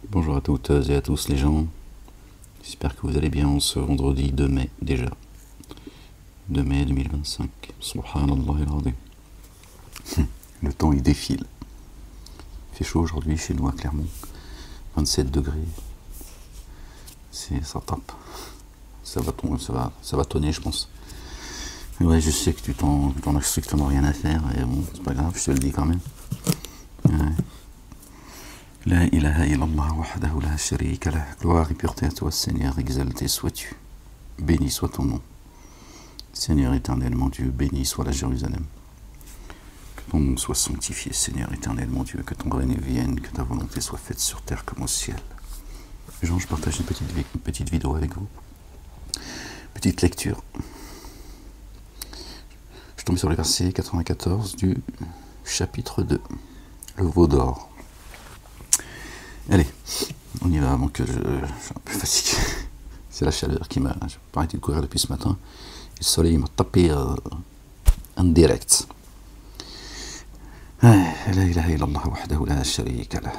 Bonjour à toutes et à tous les gens, j'espère que vous allez bien ce vendredi 2 mai déjà, 2 mai 2025, subhanallah al-azim. Le temps il défile, il fait chaud aujourd'hui chez nous à Clermont, 27 degrés, ça tape, ça va tonner je pense. Mais ouais, je sais que tu t'en as strictement rien à faire, et bon, c'est pas grave, je te le dis quand même. Ouais. La ilaha illallah wahdahu la sharika lah. Gloire et pureté à toi, Seigneur, exalté sois-tu. Béni soit ton nom. Seigneur éternel, mon Dieu, béni soit la Jérusalem. Que ton nom soit sanctifié, Seigneur éternel, mon Dieu, que ton règne vienne, que ta volonté soit faite sur terre comme au ciel. Jean, je partage une petite vidéo avec vous. Petite lecture. Je tombe sur le verset 94 du chapitre 2, le veau d'or. Allez, on y va avant que je suis un peu fatigué. C'est la chaleur qui m'a... J'ai pas arrêté de courir depuis ce matin. Le soleil m'a tapé en direct. La ilaha illallah wahdahu la sharika lah.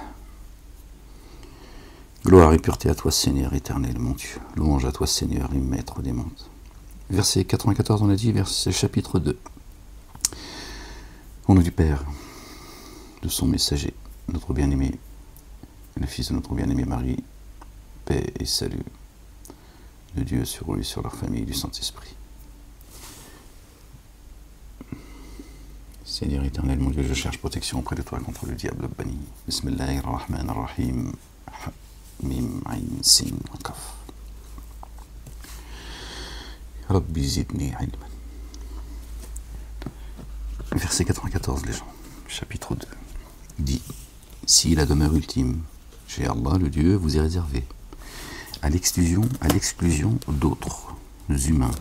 Gloire et pureté à toi, Seigneur éternel, mon Dieu. Louange à toi, Seigneur et Maître des mondes. Verset 94, on a dit, verset chapitre 2. Au nom du Père, de son messager, notre bien-aimé, le Fils de notre bien-aimé Marie, paix et salut de Dieu sur eux, sur leur famille, du Saint-Esprit. Seigneur éternel, mon Dieu, je cherche protection auprès de toi contre le diable banni. Bismillahirrahmanirrahim. Mim, ayn, sin, kaf. Rabbi zidni ilman. Verset 94, les gens, chapitre 2, dit: si la demeure ultime, chez Allah le Dieu, vous est réservée, à l'exclusion d'autres humains,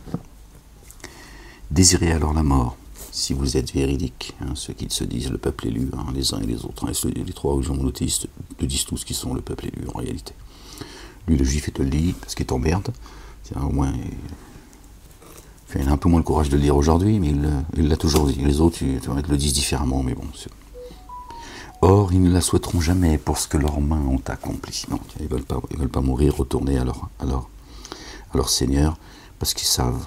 désirez alors la mort, si vous êtes véridiques, ceux qui se disent le peuple élu, les uns et les autres, les trois religions monothéistes te disent tous qu'ils sont le peuple élu en réalité. Lui le juif il te le dit parce qu'il t'emmerde, au moins il a un peu moins le courage de le dire aujourd'hui, mais il l'a toujours dit. Les autres ils le disent différemment, mais bon. Or, ils ne la souhaiteront jamais pour ce que leurs mains ont accompli. Non, ils ne veulent pas mourir, retourner à leur Seigneur, parce qu'ils savent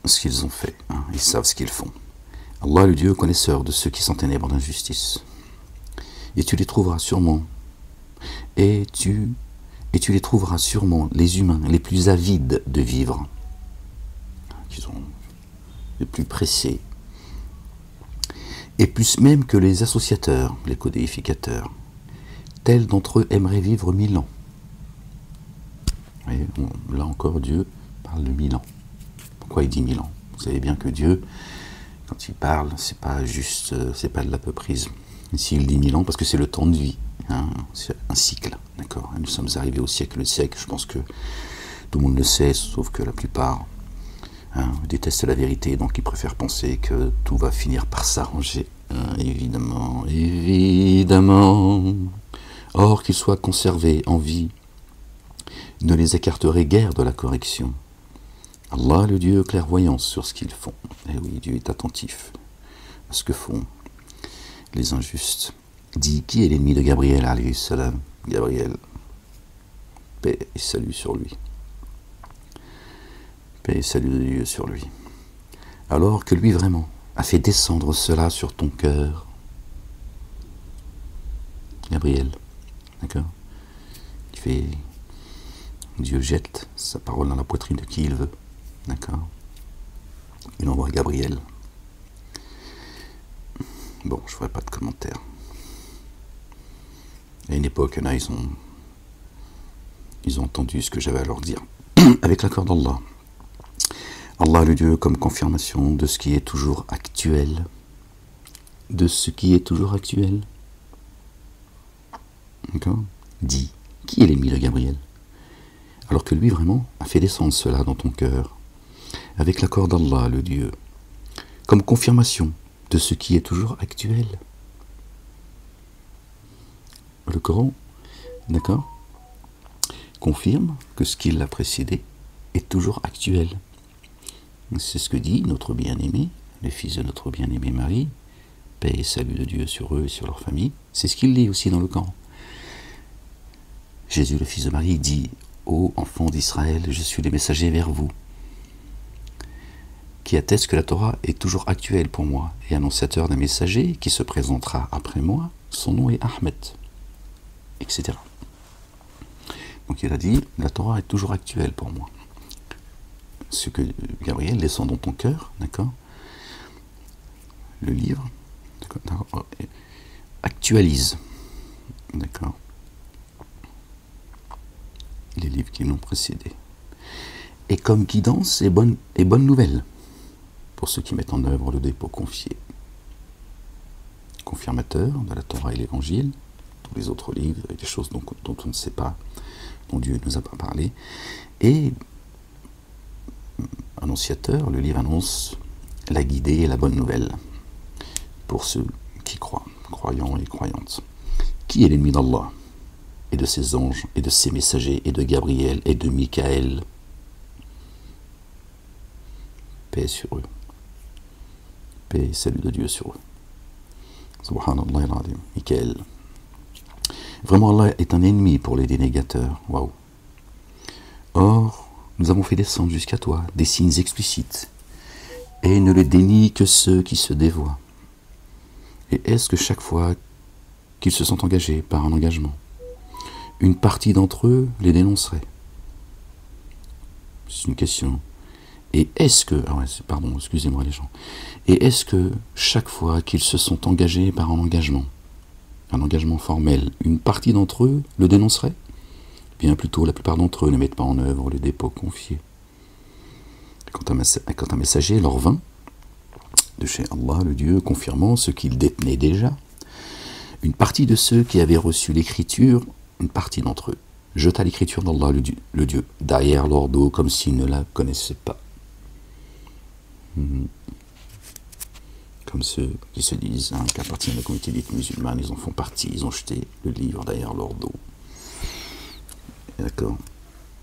ce qu'ils ont fait. Ils savent ce qu'ils font. Allah, le Dieu connaisseur de ceux qui sont ténèbres d'injustice. Et tu les trouveras sûrement. Et tu les trouveras sûrement, les humains, les plus avides de vivre, qui sont les plus pressés, et plus même que les associateurs, les codéificateurs, tels d'entre eux aimeraient vivre 1000 ans. Et là encore, Dieu parle de 1000 ans. Pourquoi il dit 1000 ans? Vous savez bien que Dieu, quand il parle, c'est pas juste, c'est pas de la peu prise. S'il dit 1000 ans, parce que c'est le temps de vie, c'est un cycle, d'accord. Nous sommes arrivés au siècle de siècle, je pense que tout le monde le sait, sauf que la plupart détestent la vérité, donc ils préfèrent penser que tout va finir par s'arranger. Évidemment. Or, qu'ils soient conservés en vie, ne les écarterait guère de la correction. Allah, le Dieu clairvoyant sur ce qu'ils font. Et oui, Dieu est attentif à ce que font les injustes. Dit, qui est l'ennemi de Gabriel, alayhi salam? Gabriel, paix et salut sur lui. Paix et salut de Dieu sur lui. Alors que lui vraiment a fait descendre cela sur ton cœur. Gabriel, d'accord? Dieu jette sa parole dans la poitrine de qui il veut, d'accord? Il envoie Gabriel. Bon, je ne ferai pas de commentaires. À une époque, là, ils ont entendu ce que j'avais à leur dire. Avec l'accord d'Allah. Allah, le Dieu, comme confirmation de ce qui est toujours actuel. De ce qui est toujours actuel. D'accord? Dit, qui est l'ennemi de Gabriel? Alors que lui, vraiment, a fait descendre cela dans ton cœur. Avec l'accord d'Allah, le Dieu. Comme confirmation de ce qui est toujours actuel. Le Coran, d'accord, confirme que ce qui l'a précédé est toujours actuel. C'est ce que dit notre bien-aimé, le fils de notre bien-aimé Marie, paix et salut de Dieu sur eux et sur leur famille. C'est ce qu'il dit aussi dans le Coran. Jésus, le fils de Marie, dit « Ô enfants d'Israël, je suis le messager vers vous, qui atteste que la Torah est toujours actuelle pour moi, et annonciateur d'un messager qui se présentera après moi, son nom est Ahmed, etc. » Donc il a dit « La Torah est toujours actuelle pour moi. » Ce que Gabriel descend dans ton cœur, d'accord? Le livre, d'accord, actualise, d'accord, les livres qui l'ont précédé. Et comme guidance et bonne nouvelle pour ceux qui mettent en œuvre le dépôt confié. Confirmateur de la Torah et l'Évangile, tous les autres livres et des choses dont on ne sait pas, dont Dieu ne nous a pas parlé. Et annonciateur, le livre annonce la guidée et la bonne nouvelle pour ceux qui croient, croyants et croyantes. Qui est l'ennemi d'Allah et de ses anges et de ses messagers et de Gabriel et de Michaël? Paix sur eux. Paix et salut de Dieu sur eux. Subhanallah al-Azim. Michaël. Vraiment, Allah est un ennemi pour les dénégateurs. Waouh. Or, nous avons fait descendre jusqu'à toi des signes explicites, et ne le dénient que ceux qui se dévoient. Et est-ce que chaque fois qu'ils se sont engagés par un engagement, une partie d'entre eux les dénoncerait? C'est une question. Et est-ce que, pardon, excusez-moi les gens, et est-ce que chaque fois qu'ils se sont engagés par un engagement formel, une partie d'entre eux le dénoncerait? Bien plutôt, la plupart d'entre eux ne mettent pas en œuvre le dépôt confié. Quand un messager leur vint de chez Allah, le Dieu, confirmant ce qu'ils détenaient déjà, une partie de ceux qui avaient reçu l'écriture, une partie d'entre eux, jeta l'écriture d'Allah, le Dieu, derrière leur dos, comme s'ils ne la connaissaient pas. Comme ceux qui se disent qu'à partir de la communauté dite musulmane, ils en font partie, ils ont jeté le livre derrière leur dos. D'accord.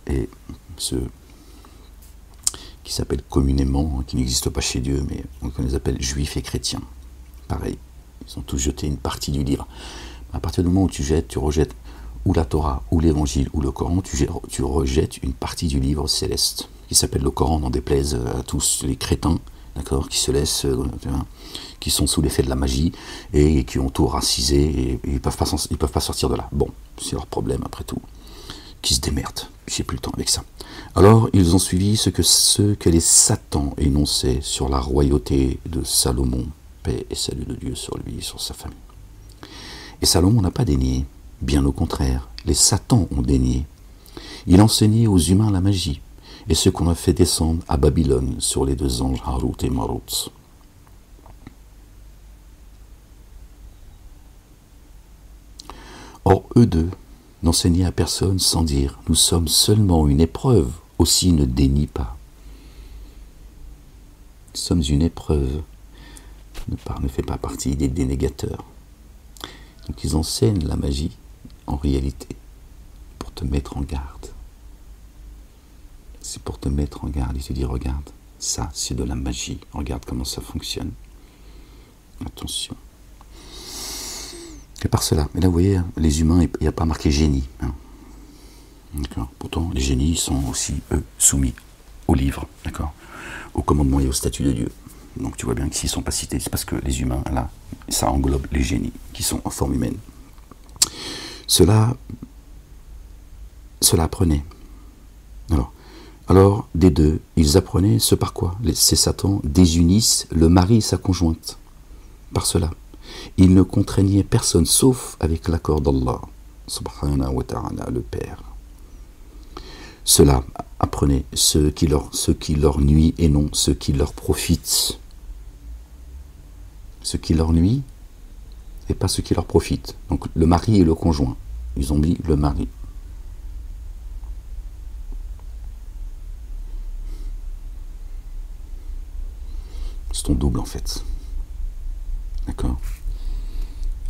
Et ceux qui s'appellent communément, qui n'existent pas chez Dieu, mais on les appelle juifs et chrétiens. Pareil, ils ont tous jeté une partie du livre. À partir du moment où tu rejettes ou la Torah, ou l'Évangile, ou le Coran, tu rejettes une partie du livre céleste, qui s'appelle le Coran, n'en déplaise à tous les crétins, d'accord, qui se laissent, qui sont sous l'effet de la magie, et qui ont tout racisé, et ils peuvent pas sortir de là. Bon, c'est leur problème après tout. Qui se démerdent, j'ai plus le temps avec ça. Alors, ils ont suivi ce que les satans énonçaient sur la royauté de Salomon, paix et salut de Dieu sur lui et sur sa famille. Et Salomon n'a pas dénié, bien au contraire, les satans ont dénié. Il enseignait aux humains la magie, et ce qu'on a fait descendre à Babylone sur les deux anges Harut et Marut. Or, eux deux n'enseignaient à personne sans dire « Nous sommes seulement une épreuve », aussi ne dénie pas. Nous sommes une épreuve, ne fait pas partie des dénégateurs. Donc ils enseignent la magie, en réalité, pour te mettre en garde. C'est pour te mettre en garde et te dire « Regarde, ça c'est de la magie, regarde comment ça fonctionne. Attention ». Et par cela, mais là vous voyez, les humains, il n'y a pas marqué génie. Hein. D'accord. Pourtant, les génies sont aussi, eux, soumis au livre, d'accord, au commandement et au statut de Dieu. Donc tu vois bien que s'ils ne sont pas cités, c'est parce que les humains, là, ça englobe les génies qui sont en forme humaine. Cela apprenait. Alors, des deux, ils apprenaient ce par quoi ces satans désunissent le mari et sa conjointe. Par cela. Ils ne contraignaient personne sauf avec l'accord d'Allah, subhanahu wa ta'ala, le Père. Cela apprenait ce qui leur nuit et non ce qui leur profite. Ce qui leur nuit et pas ce qui leur profite. Donc le mari et le conjoint. Ils ont mis le mari. C'est ton double en fait. D'accord.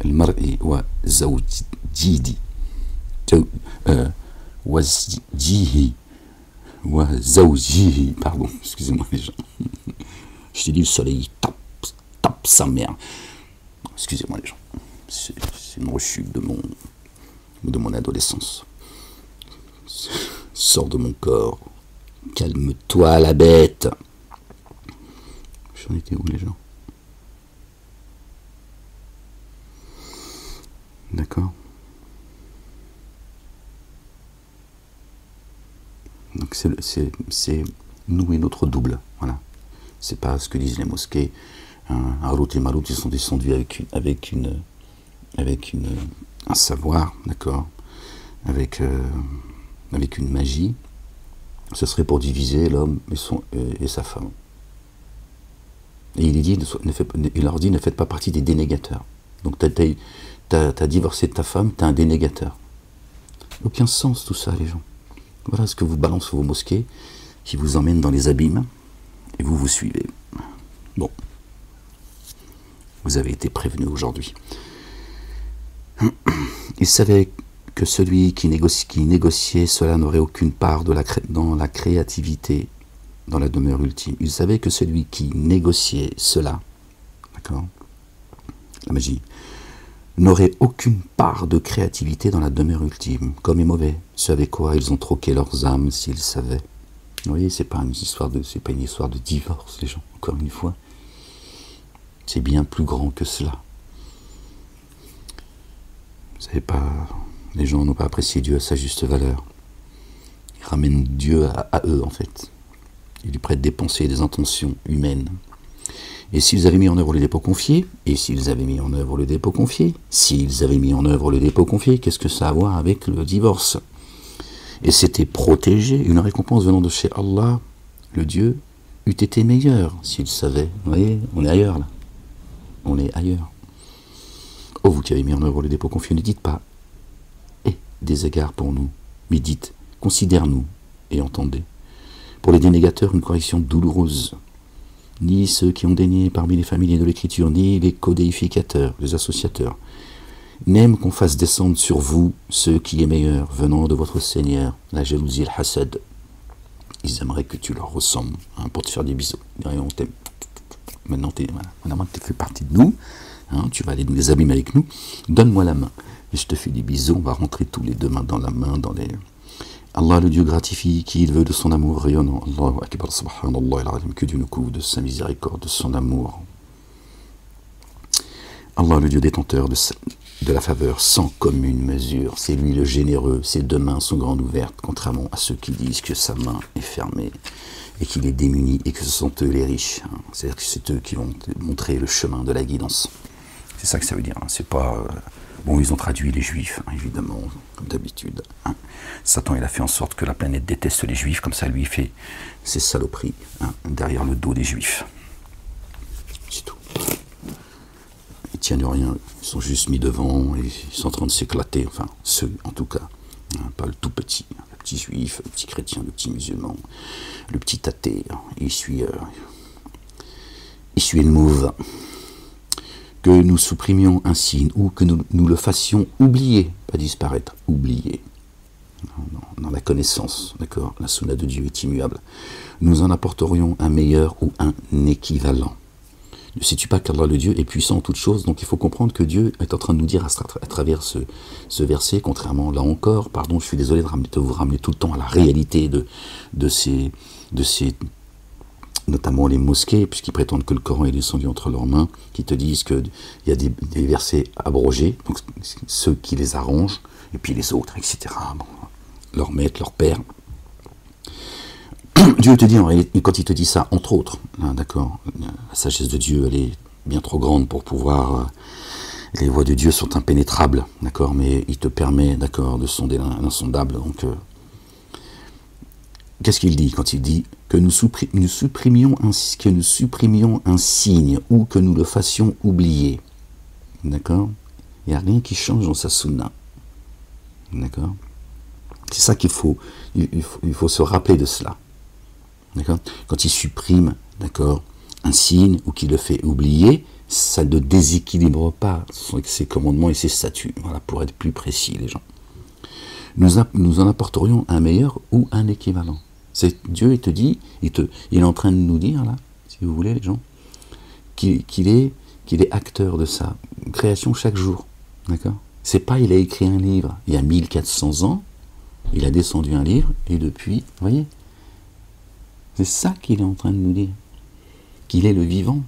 المرء وزوجه وزوجه, pardon, excusez-moi les gens. Je t'ai dit le soleil tape sa mère. Excusez-moi les gens. C'est une rechute de mon adolescence. Sors de mon corps. Calme-toi, la bête. J'en étais où, les gens? D'accord. Donc c'est nous et notre double. Voilà. C'est pas ce que disent les mosquées. Harut et Marut, ils sont descendus avec un savoir, d'accord, avec une magie. Ce serait pour diviser l'homme et sa femme. Et il leur dit, ne faites pas partie des dénégateurs. Donc t'as divorcé de ta femme, t'es un dénégateur. Aucun sens tout ça, les gens. Voilà ce que vous balancent vos mosquées, qui vous emmènent dans les abîmes, et vous suivez. Bon. Vous avez été prévenu aujourd'hui. Il savait que celui qui négociait cela n'aurait aucune part dans la créativité, dans la demeure ultime. Il savait que celui qui négociait cela, d'accord, la magie, n'aurait aucune part de créativité dans la demeure ultime. Comme est mauvais, ce avec quoi ils ont troqué leurs âmes s'ils savaient. Vous voyez, c'est pas une histoire de divorce, les gens, encore une fois. C'est bien plus grand que cela. Vous savez pas, les gens n'ont pas apprécié Dieu à sa juste valeur. Ils ramènent Dieu à eux, en fait. Ils lui prêtent des pensées et des intentions humaines. Et s'ils avaient mis en œuvre le dépôt confié, qu'est-ce que ça a à voir avec le divorce? Et c'était protégé, une récompense venant de chez Allah, le Dieu, eût été meilleur s'il savait. Vous voyez, on est ailleurs là. On est ailleurs. Oh, vous qui avez mis en œuvre le dépôt confié, ne dites pas des égards pour nous, mais dites, considère-nous et entendez. Pour les dénégateurs, une correction douloureuse. Ni ceux qui ont dénié parmi les familiers de l'écriture, ni les codéificateurs, les associateurs, n'aiment qu'on fasse descendre sur vous ce qui est meilleur, venant de votre Seigneur, la jalousie et le hasad. Ils aimeraient que tu leur ressembles, pour te faire des bisous. On t'aime. Maintenant, tu fais partie de nous, tu vas aller dans les abîmes avec nous, donne-moi la main. Et je te fais des bisous, on va rentrer tous les deux mains dans la main, dans les... Allah, le Dieu, gratifie qui il veut de son amour rayonnant. Allahu Akbar, subhanallah, al-azim, que Dieu nous couvre de sa miséricorde, de son amour. Allah, le Dieu détenteur de la faveur sans commune mesure. C'est lui le généreux, ses deux mains sont grandes ouvertes, contrairement à ceux qui disent que sa main est fermée et qu'il est démuni et que ce sont eux les riches. C'est-à-dire que c'est eux qui vont montrer le chemin de la guidance. C'est ça que ça veut dire. C'est pas... Bon, ils ont traduit les juifs, évidemment, comme d'habitude. Satan, il a fait en sorte que la planète déteste les juifs, comme ça, lui, fait ses saloperies derrière le dos des juifs. C'est tout. Ils tiennent rien, ils sont juste mis devant, et ils sont en train de s'éclater, enfin, ceux, en tout cas. Pas le tout petit, le petit juif, le petit chrétien, le petit musulman, le petit athée. Il suit le move. Que nous supprimions un signe ou que nous le fassions oublier, pas disparaître, oublier. Dans la connaissance, d'accord, la sunna de Dieu est immuable. Nous en apporterions un meilleur ou un équivalent. Ne sais-tu pas qu'Allah le Dieu est puissant en toutes choses, donc il faut comprendre que Dieu est en train de nous dire à travers ce verset, contrairement là encore, pardon, je suis désolé de vous ramener tout le temps à la réalité de ces notamment les mosquées, puisqu'ils prétendent que le Coran est descendu entre leurs mains, qui te disent qu'il y a des versets abrogés, donc ceux qui les arrangent, et puis les autres, etc. Bon, leur maître, leur père. Dieu te dit, en réalité, quand il te dit ça, entre autres, d'accord, la sagesse de Dieu, elle est bien trop grande pour pouvoir... les voies de Dieu sont impénétrables, d'accord, mais il te permet, d'accord, de sonder l'insondable, donc... Qu'est-ce qu'il dit quand il dit que nous supprimions un signe ou que nous le fassions oublier? D'accord? Il n'y a rien qui change dans sa sunna. D'accord? C'est ça qu'il faut. Il faut se rappeler de cela. D'accord? Quand il supprime, d'accord, un signe ou qu'il le fait oublier, ça ne déséquilibre pas ses commandements et ses statuts. Voilà, pour être plus précis, les gens. Nous en apporterions un meilleur ou un équivalent. C'est Dieu, il te dit, il est en train de nous dire, là, si vous voulez, les gens, qu'il est acteur de sa création chaque jour. D'accord? C'est pas, il a écrit un livre il y a 1400 ans, Il a descendu un livre, et depuis, vous voyez, c'est ça qu'il est en train de nous dire. Qu'il est le vivant,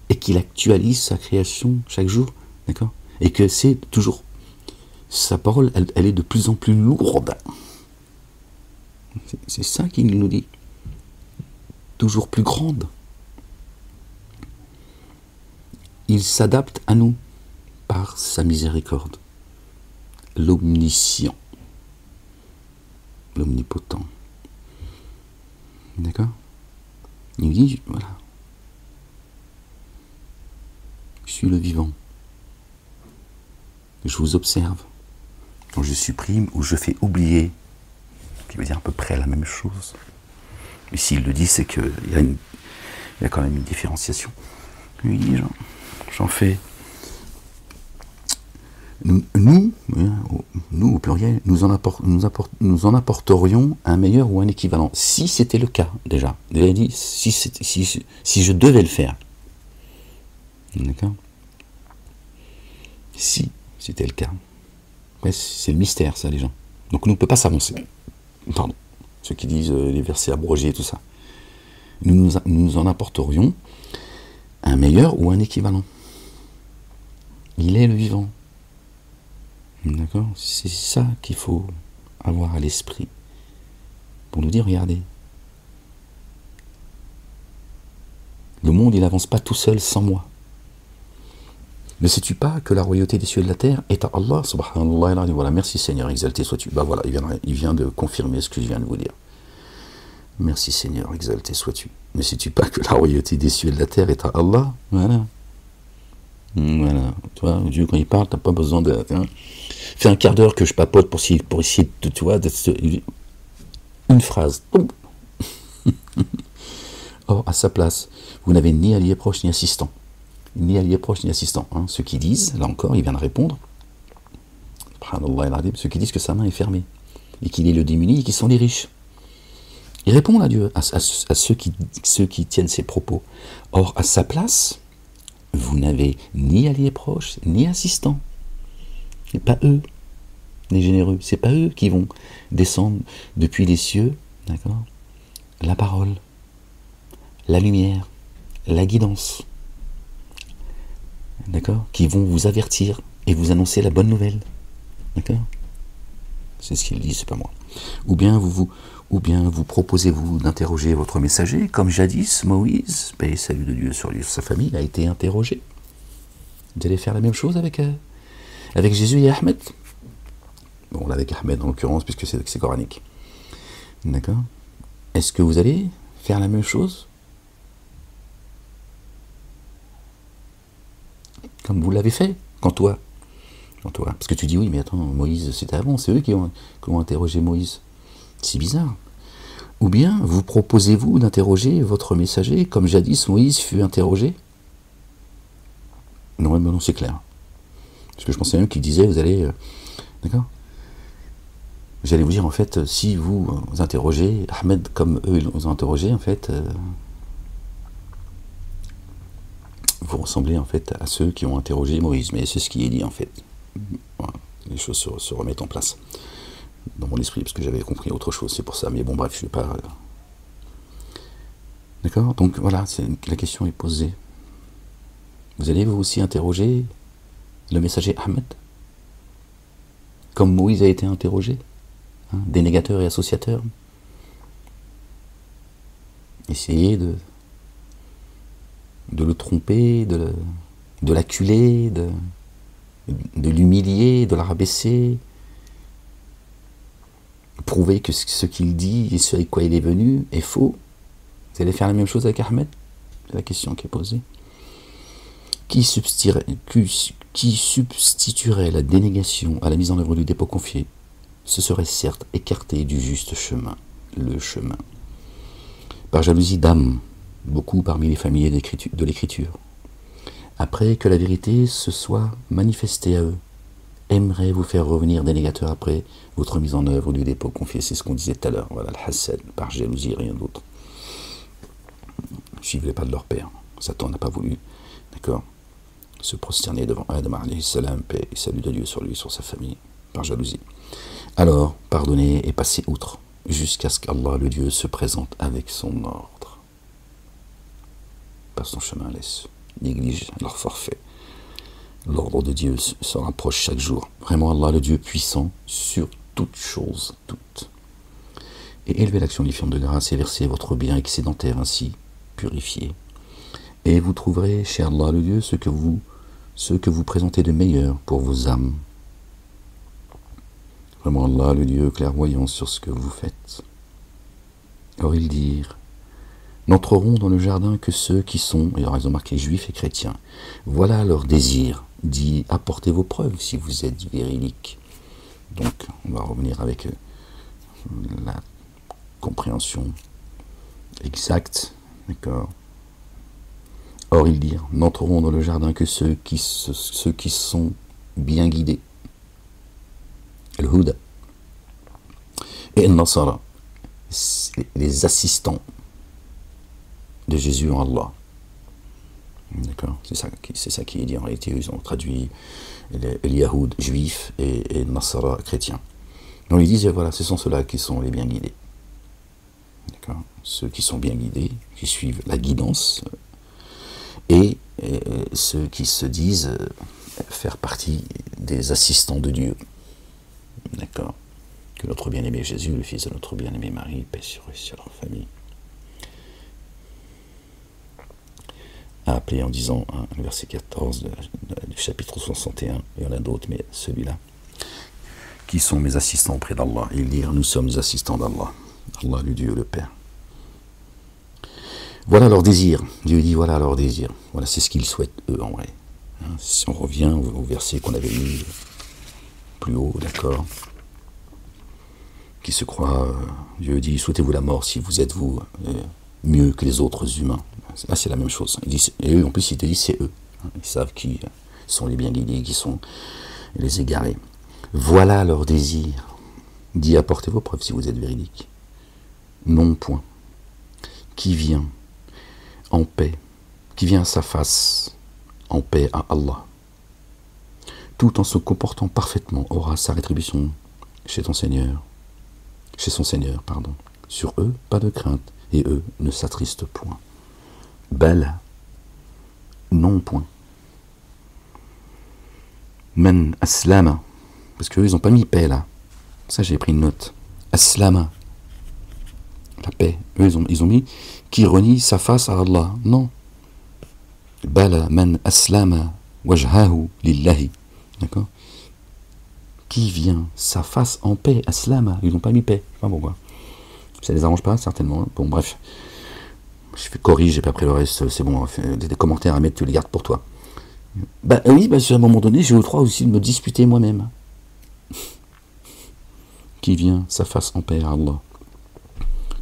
et qu'il actualise sa création chaque jour, d'accord? Et que c'est toujours, sa parole, elle est de plus en plus lourde. C'est ça qu'il nous dit. Toujours plus grande. Il s'adapte à nous par sa miséricorde. L'omniscient. L'omnipotent. D'accord? Il dit, voilà. Je suis le vivant. Je vous observe. Quand je supprime ou je fais oublier, qui veut dire à peu près la même chose. Mais s'il le dit, c'est qu'il y a quand même une différenciation. Il dit, j'en fais. Nous, au pluriel, nous en apporterions un meilleur ou un équivalent. Si c'était le cas, déjà. Il a dit, si je devais le faire. D'accord? Si c'était le cas. Ouais, c'est le mystère, ça, les gens. Donc, nous, on ne peut pas s'avancer. Pardon. Ceux qui disent les versets abrogés et tout ça. Nous en apporterions un meilleur ou un équivalent. Il est le vivant. D'accord? C'est ça qu'il faut avoir à l'esprit. Pour nous dire, regardez. Le monde, il n'avance pas tout seul sans moi. Ne sais-tu pas que la royauté des cieux et de la terre est à Allah, subhanallah, voilà, merci Seigneur, exalté sois-tu. Bah voilà, il vient de confirmer ce que je viens de vous dire. Merci Seigneur, exalté sois-tu. Ne sais-tu pas que la royauté des cieux et de la terre est à Allah? Voilà. Voilà. Tu vois, Dieu, quand il parle, t'as pas besoin de. Hein, fais un quart d'heure que je papote pour essayer de, tu vois, une phrase. Or, à sa place, vous n'avez ni allié proche ni assistant. Ni allié proche ni assistant. Hein. Ceux qui disent, là encore, il vient de répondre, ceux qui disent que sa main est fermée, et qu'il est le démuni et qu'ils sont les riches. Il répond à Dieu, à ceux qui tiennent ses propos. Or, à sa place, vous n'avez ni allié proche ni assistant. C'est pas eux, les généreux. C'est pas eux qui vont descendre depuis les cieux, d'accord, la parole, la lumière, la guidance. D'accord, qui vont vous avertir et vous annoncer la bonne nouvelle. D'accord? C'est ce qu'il dit, c'est pas moi. Ou bien vous proposez-vous d'interroger votre messager, comme jadis Moïse, paix et salut de Dieu sur lui et sur sa famille, a été interrogé. Vous allez faire la même chose avec Jésus et Ahmed? Bon, là avec Ahmed en l'occurrence, puisque c'est coranique. D'accord? Est-ce que vous allez faire la même chose? Comme vous l'avez fait, quand toi. Parce que tu dis oui, mais attends, Moïse, c'était avant, c'est eux qui ont interrogé Moïse. C'est bizarre. Ou bien, vous proposez-vous d'interroger votre messager, comme jadis Moïse fut interrogé? Non, mais non, c'est clair. Parce que je pensais même qu'il disait, vous allez... d'accord? J'allais vous dire, en fait, si vous interrogez Ahmed comme eux ils l'ont interrogé, en fait... vous ressemblez en fait à ceux qui ont interrogé Moïse, mais c'est ce qui est dit en fait. Voilà. Les choses se remettent en place dans mon esprit, parce que j'avais compris autre chose, c'est pour ça, mais bon bref, je ne vais pas... D'accord? Donc voilà, la question est posée. Vous allez vous aussi interroger le messager Ahmed, comme Moïse a été interrogé, hein, dénégateur et associateur. Essayez de le tromper, de l'acculer, de l'humilier, de la rabaisser, prouver que ce qu'il dit et ce avec quoi il est venu est faux. Vous allez faire la même chose avec Ahmed? C'est la question qui est posée. Qui substituerait la dénégation à la mise en œuvre du dépôt confié? Ce serait certes écarté du juste chemin, le chemin. Par jalousie d'âme, beaucoup parmi les familiers de l'écriture, après que la vérité se soit manifestée à eux, aimeraient vous faire revenir dénégateur après votre mise en œuvre du dépôt confié. C'est ce qu'on disait tout à l'heure. Voilà, le hassad, par jalousie, rien d'autre. Ils ne voulaient pas de leur père. Satan n'a pas voulu, d'accord, se prosterner devant Adam alayhi salam, paix et salut de Dieu sur lui, sur sa famille, par jalousie. Alors, pardonnez et passez outre, jusqu'à ce qu'Allah, le Dieu, se présente avec son ordre. Passe ton chemin, laisse, néglige leur forfait. L'ordre de Dieu se rapproche chaque jour. Vraiment, Allah, le Dieu puissant, sur toutes choses, toutes. Et élevez l'action différente de grâce et versez votre bien excédentaire ainsi purifié. Et vous trouverez chez Allah, le Dieu, ce que vous présentez de meilleur pour vos âmes. Vraiment, Allah, le Dieu, clairvoyant sur ce que vous faites. Or, ils dirent, n'entreront dans le jardin que ceux qui sont, et alors ils ont marqué juifs et chrétiens. Voilà leur désir, dit, apportez vos preuves si vous êtes véridiques. Donc, on va revenir avec la compréhension exacte, d'accord. Or, ils dirent, n'entreront dans le jardin que ceux qui sont bien guidés. Al-Huda. Et Al-Nasara, les assistants de Jésus en Allah. D'accord, c'est ça qui est dit en réalité. Ils ont traduit les Yahoud juifs et Nasara chrétiens. Donc ils disent, voilà, ce sont ceux-là qui sont les bien guidés. D'accord, ceux qui sont bien guidés, qui suivent la guidance, et ceux qui se disent faire partie des assistants de Dieu. D'accord, que notre bien-aimé Jésus, le fils de notre bien-aimé Marie, paix sur eux et sur leur famille, a appelé en disant, le verset 14 du chapitre 61, il y en a d'autres, mais celui-là, qui sont mes assistants auprès d'Allah. Ils dirent, nous sommes les assistants d'Allah, Allah le Dieu, le Père. Voilà leur désir. Dieu dit, voilà leur désir. Voilà, c'est ce qu'ils souhaitent, eux, en vrai. Si on revient au verset qu'on avait mis plus haut, d'accord, qui se croit, Dieu dit, souhaitez-vous la mort si vous êtes, vous, mieux que les autres humains. Là, c'est la même chose. Et eux, en plus, ils te disent, c'est eux. Ils savent qui sont les bien guidés, qui sont les égarés. Voilà leur désir. Dit, apportez vos preuves si vous êtes véridiques. Non, point. Qui vient en paix, qui vient à sa face, en paix à Allah, tout en se comportant parfaitement, aura sa rétribution chez son Seigneur, Sur eux, pas de crainte, et eux ne s'attristent point. Bel, non point. Men aslama, parce qu'eux, ils n'ont pas mis paix là. Ça, j'ai pris une note. Aslama, la paix. Eux, ils ont mis qui renie sa face à Allah. Non. Bala man aslama wajhahu lillahi. D'accord? Qui vient sa face en paix, aslama. Ils n'ont pas mis paix. Je sais pas pourquoi. Ça les arrange pas, certainement. Bon, bref. Je fais corrige, j'ai pas pris le reste. C'est bon. Des commentaires à mettre, tu les gardes pour toi. Bah oui, à un moment donné, j'ai le droit aussi de me disputer moi-même. Qui vient sa face en paix à Allah,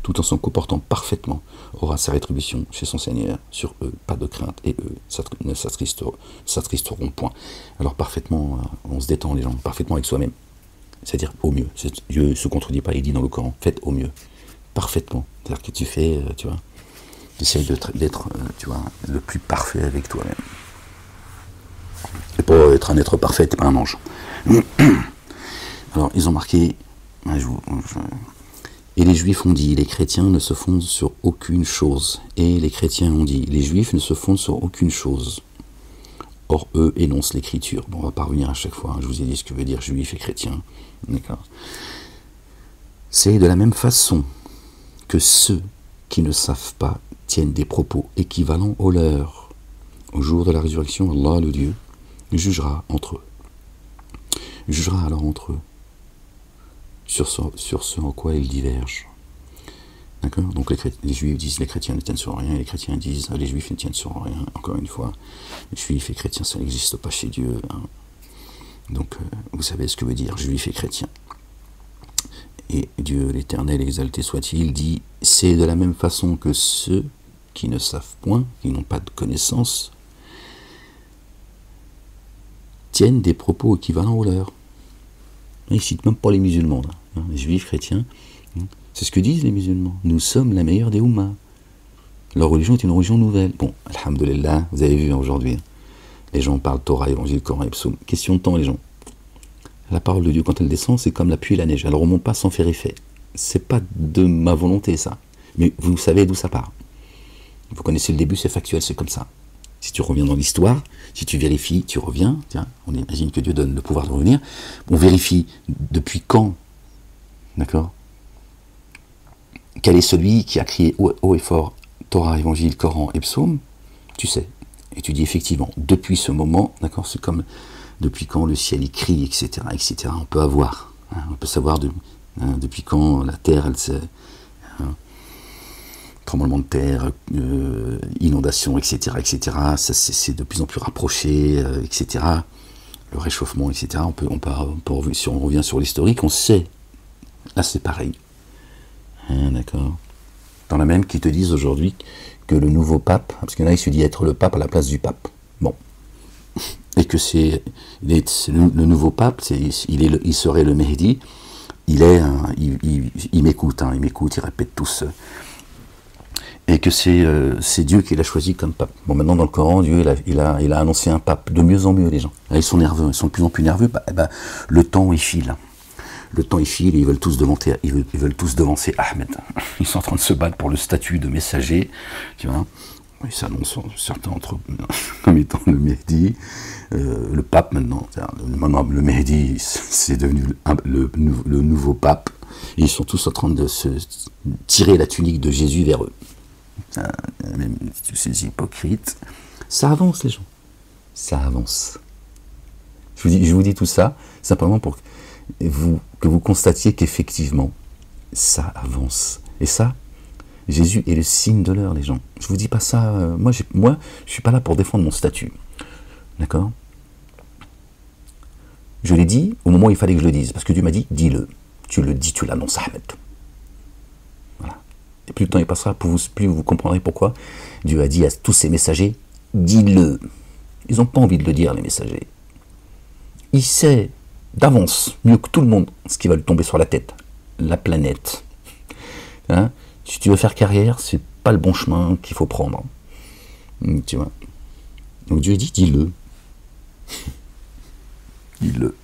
tout en se comportant parfaitement, aura sa rétribution chez son Seigneur. Sur eux, pas de crainte, et eux ne s'attristeront point. Alors parfaitement, on se détend les gens, parfaitement avec soi-même. C'est-à-dire au mieux. Dieu ne se contredit pas, il dit dans le Coran, faites au mieux. Parfaitement. C'est-à-dire que tu fais, tu vois, tu essayes d'être, tu vois, le plus parfait avec toi-même. Et pour être un être parfait, t'es pas un ange. Alors, ils ont marqué, et les Juifs ont dit, les chrétiens ne se fondent sur aucune chose. Et les chrétiens ont dit, les Juifs ne se fondent sur aucune chose. Or, eux énoncent l'écriture. Bon, on va pas revenir à chaque fois, je vous ai dit ce que veut dire Juif et chrétien. D'accord. C'est de la même façon que ceux qui ne savent pas tiennent des propos équivalents aux leurs. Au jour de la résurrection, Allah, le Dieu, jugera entre eux. Jugera alors entre eux sur ce en quoi ils divergent. D'accord? Donc les Juifs disent les chrétiens ne tiennent sur rien, et les chrétiens disent les Juifs ne tiennent sur rien. Encore une fois, les Juifs et chrétiens, ça n'existe pas chez Dieu. Hein. Donc vous savez ce que veut dire Juifs et chrétiens. Et Dieu, l'Éternel, exalté soit-il, dit, c'est de la même façon que ceux qui ne savent point, qui n'ont pas de connaissance, tiennent des propos équivalents aux leurs. Ils ne citent même pas les musulmans, là, hein, les juifs, chrétiens. Hein. C'est ce que disent les musulmans. Nous sommes la meilleure des Ummahs. Leur religion est une religion nouvelle. Bon, alhamdoulilah, vous avez vu aujourd'hui, hein, les gens parlent Torah, Évangile, Coran et Psaume. Question de temps, les gens. La parole de Dieu, quand elle descend, c'est comme la pluie et la neige. Elle ne remonte pas sans faire effet. C'est pas de ma volonté, ça. Mais vous savez d'où ça part. Vous connaissez le début, c'est factuel, c'est comme ça. Si tu reviens dans l'histoire, si tu vérifies, tu reviens. Tiens, on imagine que Dieu donne le pouvoir de revenir. On vérifie depuis quand, d'accord? Quel est celui qui a crié haut et fort Torah, Évangile, Coran et Psaume? Tu sais. Et tu dis effectivement, depuis ce moment, d'accord, c'est comme depuis quand le ciel y crie, etc., etc. On peut avoir, hein, on peut savoir depuis quand la terre, elle se, hein, tremblement de terre, inondation, etc., etc. Ça, c'est de plus en plus rapproché, etc. Le réchauffement, etc. Si on revient sur l'historique, on sait. Là, c'est pareil. Hein, d'accord. Dans la même qui te disent aujourd'hui que le nouveau pape, parce qu'il y en a qui se dit être le pape à la place du pape. Bon. Et que le nouveau pape, il serait le Mehdi. Il m'écoute, hein, il répète tous. Et que c'est Dieu qui l'a choisi comme pape. Bon, maintenant dans le Coran, Dieu il a annoncé un pape. De mieux en mieux, les gens. Là, ils sont nerveux, ils sont de plus en plus nerveux. Le temps, il file. Le temps, il file, et ils veulent tous devancer Ahmed. Ils sont en train de se battre pour le statut de messager. Tu vois, ils s'annoncent certains entre eux comme étant le Mehdi. Le pape, maintenant. Le Mehdi, c'est devenu le nouveau pape. Et ils sont tous en train de se tirer la tunique de Jésus vers eux. Même tous ces hypocrites. Ça avance, les gens. Ça avance. Je vous dis tout ça simplement pour que vous constatiez qu'effectivement, ça avance. Et ça, Jésus est le signe de l'heure, les gens. Je vous dis pas ça. Moi, je suis pas là pour défendre mon statut. D'accord? Je l'ai dit au moment où il fallait que je le dise. Parce que Dieu m'a dit, dis-le. Tu le dis, tu l'annonces, Ahmed. Voilà. Et plus le temps il passera, plus vous comprendrez pourquoi Dieu a dit à tous ses messagers, dis-le. Ils n'ont pas envie de le dire, les messagers. Il sait d'avance, mieux que tout le monde, ce qui va lui tomber sur la tête. La planète. Hein? Si tu veux faire carrière, c'est pas le bon chemin qu'il faut prendre. Tu vois. Donc Dieu dit, dis-le. Dis-le.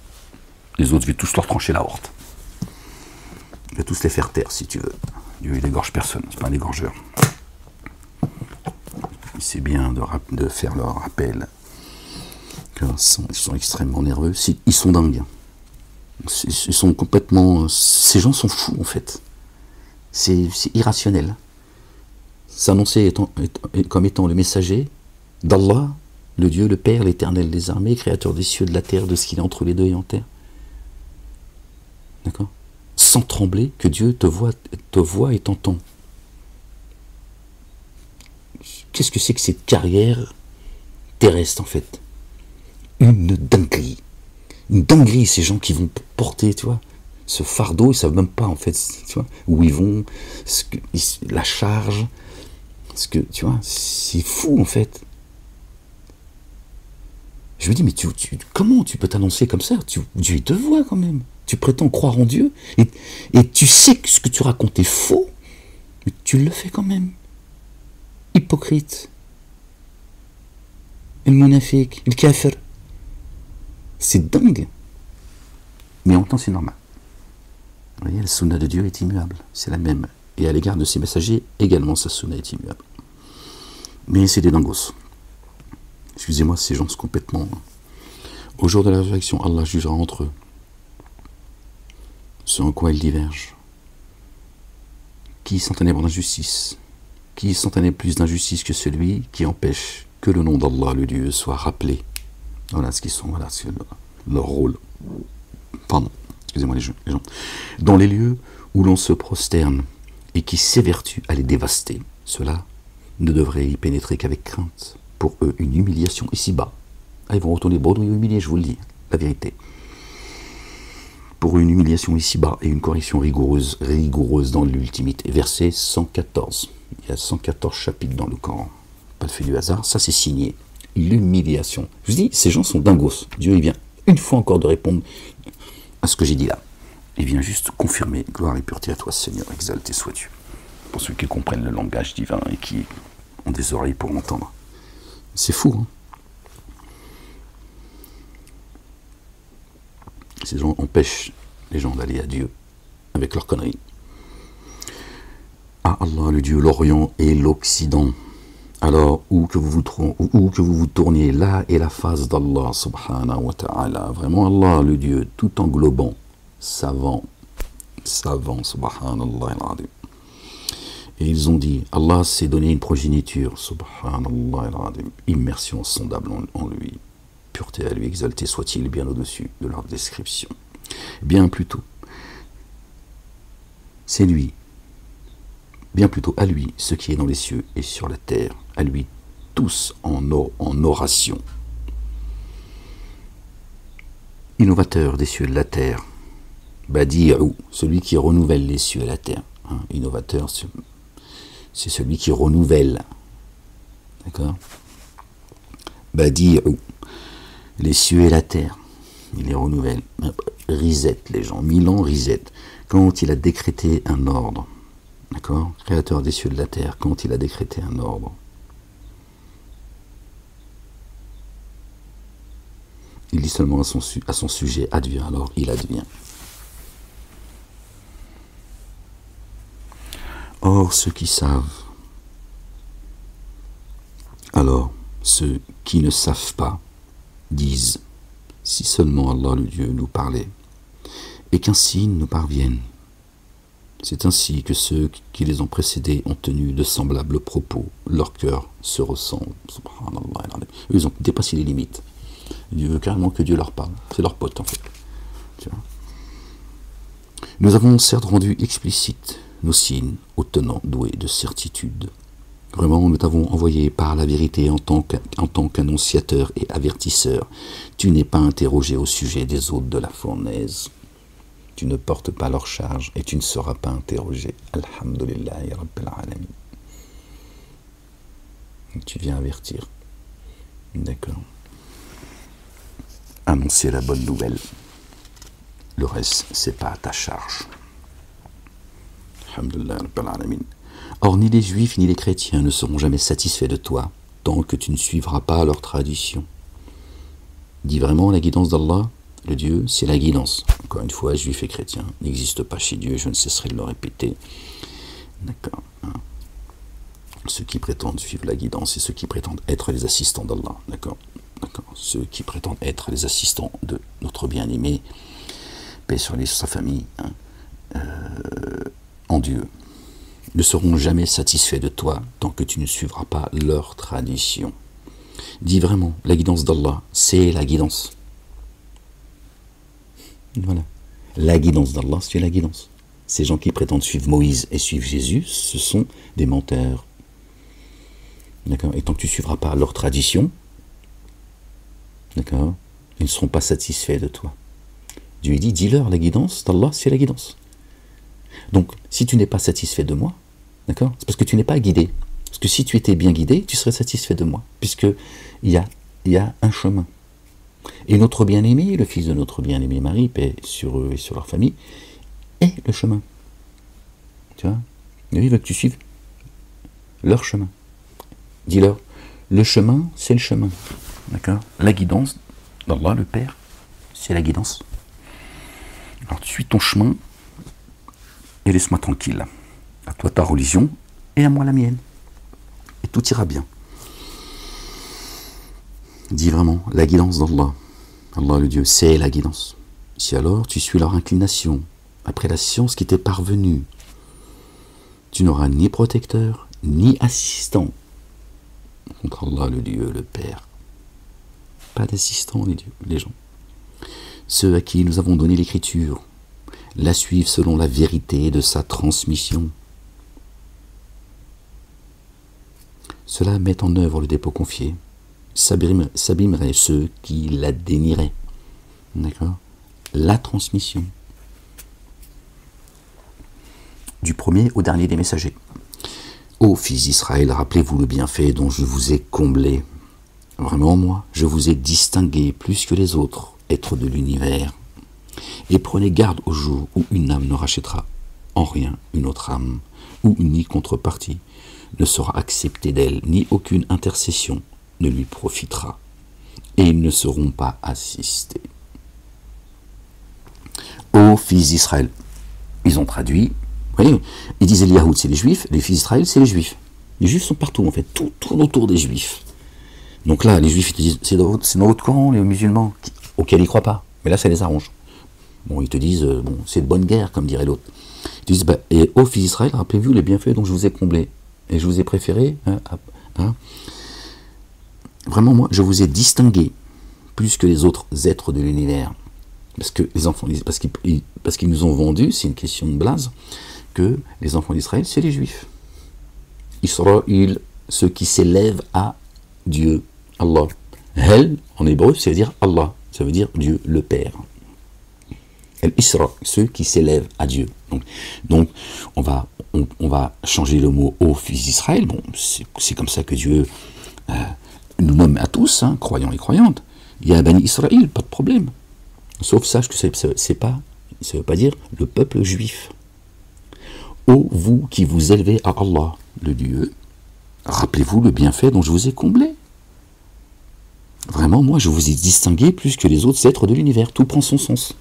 Les autres, je vais tous leur trancher la horte. Je vais tous les faire taire, si tu veux. Dieu, il n'égorge personne, c'est pas un égorgeur. C'est bien de faire leur rappel. Ils sont extrêmement nerveux. Ils sont dingues. Ils sont complètement... Ces gens sont fous, en fait. C'est irrationnel. S'annoncer comme étant le messager d'Allah, le Dieu, le Père, l'Éternel des armées, créateur des cieux, de la terre, de ce qu'il y a entre les deux et en terre. D'accord? Sans trembler, que Dieu te voit et t'entend. Qu'est-ce que c'est que cette carrière terrestre, en fait? Une dinguerie. Une dinguerie, ces gens qui vont porter, tu vois, ce fardeau, ils ne savent même pas, en fait, tu vois, où ils vont, la charge, tu vois, c'est fou, en fait. Je me dis, mais comment tu peux t'annoncer comme ça? Dieu te voit, quand même. Tu prétends croire en Dieu, et tu sais que ce que tu racontes est faux, mais tu le fais quand même. Hypocrite. Le monafik, le kafir. C'est dingue. Mais en même temps, c'est normal. Vous voyez, la sunna de Dieu est immuable. C'est la même. Et à l'égard de ses messagers, également, sa sunna est immuable. Mais c'est des dingos. Excusez-moi, ces gens sont complètement... Au jour de la résurrection, Allah jugera entre eux. Ce en quoi ils divergent. Qui s'en ténèbre d'injustice? Qui s'en ténèbre plus d'injustice que celui qui empêche que le nom d'Allah, le Dieu, soit rappelé? Voilà ce qu'ils sont, voilà leur rôle. Pardon, excusez-moi les gens. Dans les lieux où l'on se prosterne et qui s'évertue à les dévaster, ceux-là ne devraient y pénétrer qu'avec crainte. Pour eux, une humiliation ici-bas. Ah, ils vont retourner bredouilles humiliés, je vous le dis, la vérité. Pour une humiliation ici-bas et une correction rigoureuse dans l'ultimité. Verset 114. Il y a 114 chapitres dans le Coran. Pas le fait du hasard, ça c'est signé. L'humiliation. Je vous dis, ces gens sont dingos. Dieu, il vient une fois encore de répondre à ce que j'ai dit là. Il vient juste confirmer, gloire et pureté à toi, Seigneur, exalté sois-tu. Pour ceux qui comprennent le langage divin et qui ont des oreilles pour l'entendre. C'est fou, hein? Ces gens empêchent les gens d'aller à Dieu avec leurs conneries. À Allah, le Dieu, l'Orient et l'Occident. Alors, où que vous vous tourniez, là est la face d'Allah, subhanahu wa ta'ala. Vraiment Allah, le Dieu, tout englobant, savant, subhanallah al-azim. Et ils ont dit, Allah s'est donné une progéniture, subhanallah al-azim, immersion insondable en lui, pureté à lui, exalté soit-il, bien au-dessus de leur description. Bien plutôt, c'est lui, bien plutôt à lui, ce qui est dans les cieux et sur la terre, à lui tous en oration. Innovateur des cieux et de la terre, Badi'u, celui qui renouvelle les cieux et la terre. Hein, innovateur, c'est celui qui renouvelle. D'accord? Badi'u, les cieux et la terre, il les renouvelle. Reset les gens, 1000 ans reset. Quand il a décrété un ordre, d'accord? Créateur des cieux et de la terre, quand il a décrété un ordre, il dit seulement à son sujet, advient, alors il advient. Or, ceux qui savent, alors ceux qui ne savent pas, disent, si seulement Allah le Dieu nous parlait, et qu'un signe nous parvienne. C'est ainsi que ceux qui les ont précédés ont tenu de semblables propos, leur cœur se ressemble. Subhanallah. Eux, ils ont dépassé les limites. Dieu veut carrément que Dieu leur parle. C'est leur pote en fait. Tu vois. Nous avons certes rendu explicite nos signes aux tenants doués de certitude. Vraiment, nous t'avons envoyé par la vérité en tant qu'annonciateur et avertisseur. Tu n'es pas interrogé au sujet des hôtes de la fournaise. Tu ne portes pas leur charge et tu ne seras pas interrogé. Alhamdulillah ya Rabbil Alamin. Tu viens avertir. D'accord. Annoncer la bonne nouvelle. Le reste, c'est pas à ta charge. Alhamdulillah ya Rabbil Alamin. Or, ni les juifs ni les chrétiens ne seront jamais satisfaits de toi tant que tu ne suivras pas leur tradition. Dis vraiment la guidance d'Allah. Le Dieu, c'est la guidance. Encore une fois, juifs et chrétiens n'existent pas chez Dieu, je ne cesserai de le répéter. D'accord. Ceux qui prétendent suivre la guidance et ceux qui prétendent être les assistants d'Allah. D'accord. D'accord. Ceux qui prétendent être les assistants de notre bien-aimé, paix sur lui, sur sa famille, en Dieu, ne seront jamais satisfaits de toi tant que tu ne suivras pas leur tradition. Dis vraiment, la guidance d'Allah, c'est la guidance. Voilà. La guidance d'Allah, c'est la guidance. Ces gens qui prétendent suivre Moïse et suivre Jésus, ce sont des menteurs. D'accord. Et tant que tu ne suivras pas leur tradition, d'accord, ils ne seront pas satisfaits de toi. Dieu dit, dis-leur, la guidance d'Allah, c'est la guidance. Donc, si tu n'es pas satisfait de moi, d'accord, c'est parce que tu n'es pas guidé. Parce que si tu étais bien guidé, tu serais satisfait de moi. Puisqu'il y a un chemin. Et notre bien-aimé, le fils de notre bien-aimé Marie, paix sur eux et sur leur famille, est le chemin. Tu vois? Lui, il veut que tu suives leur chemin. Dis-leur, le chemin, c'est le chemin. D'accord? La guidance d'Allah, le Père, c'est la guidance. Alors, tu suis ton chemin et laisse-moi tranquille. À toi ta religion et à moi la mienne. Et tout ira bien. Dis vraiment, la guidance d'Allah. Allah le Dieu, c'est la guidance. Si alors tu suis leur inclination, après la science qui t'est parvenue, tu n'auras ni protecteur, ni assistant contre Allah le Dieu, le Père. Pas d'assistant, les gens. Ceux à qui nous avons donné l'écriture, la suivent selon la vérité de sa transmission. Cela met en œuvre le dépôt confié. S'abîmeraient ceux qui la dénieraient. D'accord? La transmission. Du premier au dernier des messagers. Ô fils d'Israël, rappelez-vous le bienfait dont je vous ai comblé. Vraiment, moi, je vous ai distingué plus que les autres êtres de l'univers. Et prenez garde au jour où une âme ne rachètera en rien une autre âme, où ni contrepartie ne sera acceptée d'elle, ni aucune intercession ne lui profitera, et ils ne seront pas assistés. aux fils d'Israël. Ils ont traduit, vous voyez, ils disaient les Yahoud, c'est les Juifs, les fils d'Israël, c'est les Juifs. Les Juifs sont partout, en fait, tout tourne autour des Juifs. Donc là, les Juifs, ils te disent, c'est dans votre Coran, les musulmans, auxquels ils ne croient pas. Mais là, ça les arrange. Bon, ils te disent, bon, c'est de bonne guerre, comme dirait l'autre. Ils te disent, bah, et ô fils d'Israël, rappelez-vous les bienfaits dont je vous ai comblés. Et je vous ai préféré, vraiment, moi, je vous ai distingué plus que les autres êtres de l'univers. Parce que les enfants, parce qu'ils nous ont vendu, c'est une question de blase, que les enfants d'Israël, c'est les Juifs. Israël, ceux qui s'élèvent à Dieu, Allah. Hel, en hébreu, ça veut dire Allah, ça veut dire Dieu, le Père. El Isra, ceux qui s'élèvent à Dieu. Donc on va changer le mot au fils d'Israël. Bon, c'est comme ça que Dieu nous nomme à tous, hein, croyants et croyantes. Il y a Bani Israël, pas de problème. Sauf sache que ça ne veut pas dire le peuple juif. Ô vous qui vous élevez à Allah, le Dieu, rappelez-vous le bienfait dont je vous ai comblé. Vraiment, moi, je vous ai distingué plus que les autres êtres de l'univers. Tout prend son sens.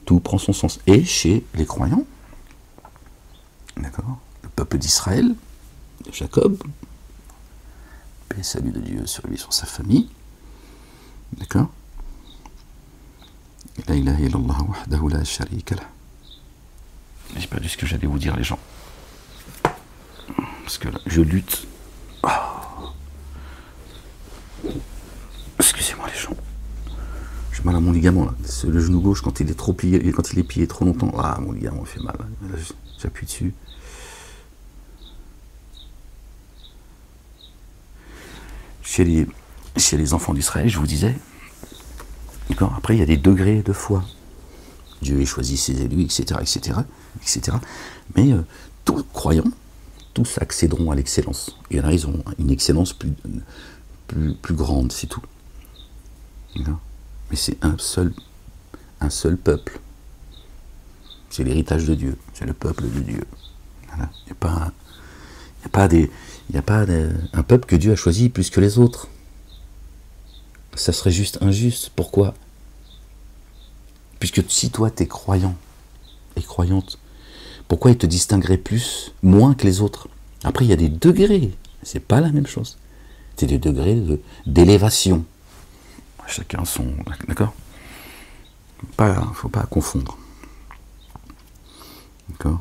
Tout prend son sens. Et chez les croyants, d'accord, le peuple d'Israël, de Jacob, paix et salut de Dieu sur lui, sur sa famille, d'accord. La ilaha illallah wahdahu la sharika lah. J'ai perdu ce que j'allais vous dire, les gens. Parce que là, je lutte. Excusez-moi, les gens. J'ai mal à mon ligament, là. C'est le genou gauche, quand il est trop plié, quand il est plié trop longtemps. Ah, mon ligament fait mal. Là, j'appuie dessus. Chez les enfants d'Israël, je vous disais, après, il y a des degrés de foi. Dieu choisit ses élus, etc., etc., etc. Mais tous croyants, tous accéderont à l'excellence. Il y en a, ils ont une excellence plus grande, c'est tout. Mais c'est un seul peuple. C'est l'héritage de Dieu, c'est le peuple de Dieu. Voilà. Il n'y a pas un peuple que Dieu a choisi plus que les autres. Ça serait juste injuste. Pourquoi ? Puisque si toi tu es croyant et croyante, pourquoi il te distinguerait moins que les autres ? Après, il y a des degrés, c'est pas la même chose. C'est des degrés d'élévation. Chacun son... D'accord ? Faut pas confondre. D'accord ?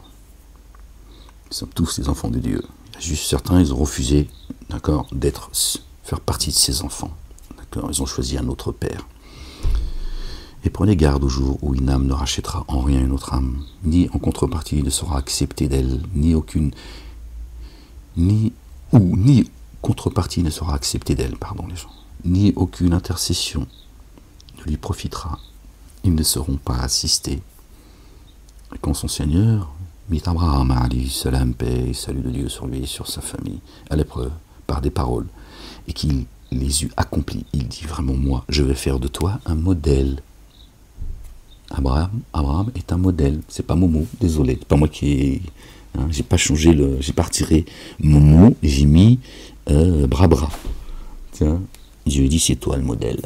Ils sont tous des enfants de Dieu. Il y a juste certains, ils ont refusé, d'accord, faire partie de ces enfants. D'accord ? Ils ont choisi un autre père. Et prenez garde au jour où une âme ne rachètera en rien une autre âme, ni en contrepartie ne sera acceptée d'elle, ni contrepartie ne sera acceptée d'elle, les gens, ni aucune intercession ne lui profitera. Ils ne seront pas assistés. Et quand son Seigneur mit Abraham, alayhi salam, paix et salut de Dieu sur lui et sur sa famille, à l'épreuve, par des paroles, et qu'il les eut accomplies, il dit vraiment, moi, je vais faire de toi un modèle. Abraham est un modèle, c'est pas Momo, désolé, c'est pas moi qui j'ai pas changé j'ai pas retiré Momo, j'ai mis Bra. Tiens, Dieu dit c'est toi le modèle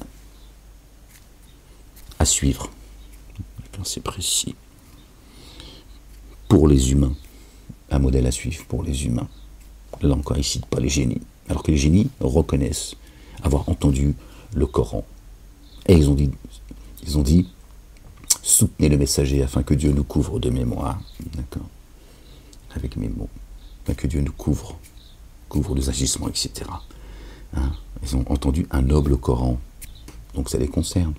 à suivre. C'est précis. Pour les humains, un modèle à suivre pour les humains. Là encore, il ne cite pas les génies, alors que les génies reconnaissent avoir entendu le Coran. Et ils ont dit soutenez le messager afin que Dieu nous couvre de mémoire, d'accord, avec mes mots, afin que Dieu nous couvre des agissements, etc. Ils ont entendu un noble Coran, donc ça les concerne.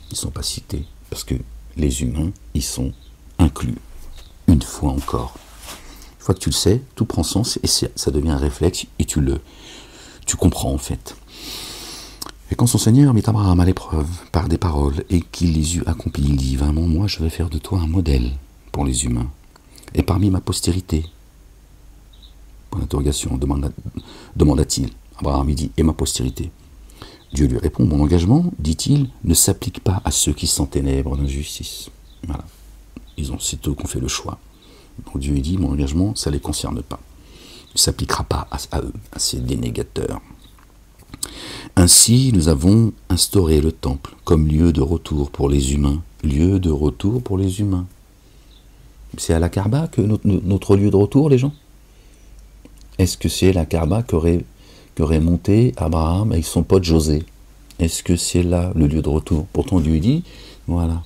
Ils ne sont pas cités, parce que les humains, ils sont inclus, une fois encore. Une fois que tu le sais, tout prend sens, et ça devient un réflexe, et tu comprends en fait. Et quand son Seigneur mit Abraham à l'épreuve par des paroles et qu'il les eut accomplies, il dit vraiment, moi je vais faire de toi un modèle pour les humains. Et parmi ma postérité, pour l'interrogation, demanda-t-il. Abraham il dit, et ma postérité. Dieu lui répond, mon engagement, dit-il, ne s'applique pas à ceux qui sont ténèbres d'injustice. Voilà. C'est eux qui ont fait le choix. Donc Dieu dit, mon engagement, ça ne les concerne pas. Il ne s'appliquera pas à eux, à ces dénégateurs. Ainsi, nous avons instauré le temple comme lieu de retour pour les humains. Lieu de retour pour les humains. C'est à la Kaaba que notre lieu de retour, les gens? Est-ce que c'est la Kaaba qu'aurait monté Abraham avec son pote José? Est-ce que c'est là le lieu de retour? Pourtant Dieu dit, voilà,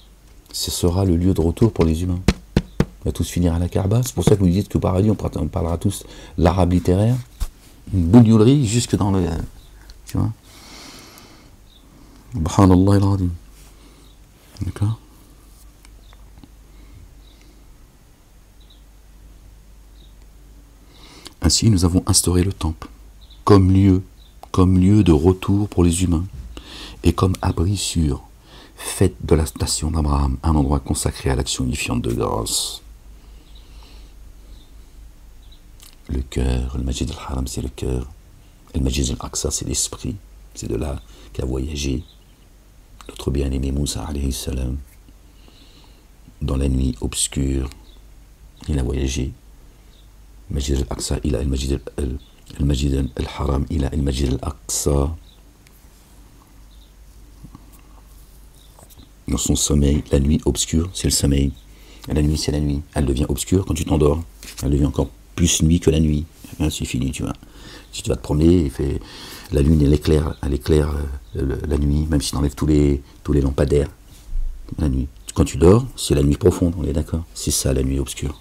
ce sera le lieu de retour pour les humains. On va tous finir à la Kaaba. C'est pour ça que vous dites qu'au paradis, on parlera tous l'arabe littéraire. Une bougnolerie jusque dans le... Tu vois? Subhanallah al-Azim. D'accord? Ainsi, nous avons instauré le temple comme lieu de retour pour les humains et comme abri sûr, fait de la station d'Abraham, un endroit consacré à l'action unifiante de grâce. Le cœur, le Majid al-Haram, c'est le cœur. Le Majid al-Aqsa, c'est l'esprit. C'est de là qu'a voyagé notre bien-aimé Moussa, alayhi salam. Dans la nuit obscure, il a voyagé. Le Majid al-Aqsa, il a le Majid al-Haram, il a le Majid al-Aqsa. Dans son sommeil, la nuit obscure, c'est le sommeil. Et la nuit, c'est la nuit. Elle devient obscure quand tu t'endors. Elle devient encore plus nuit que la nuit. C'est fini, tu vois. Si tu vas te promener, la lune, elle éclaire la nuit, même si tu enlèves tous les lampadaires. La nuit. Quand tu dors, c'est la nuit profonde, on est d'accord? C'est ça, la nuit obscure.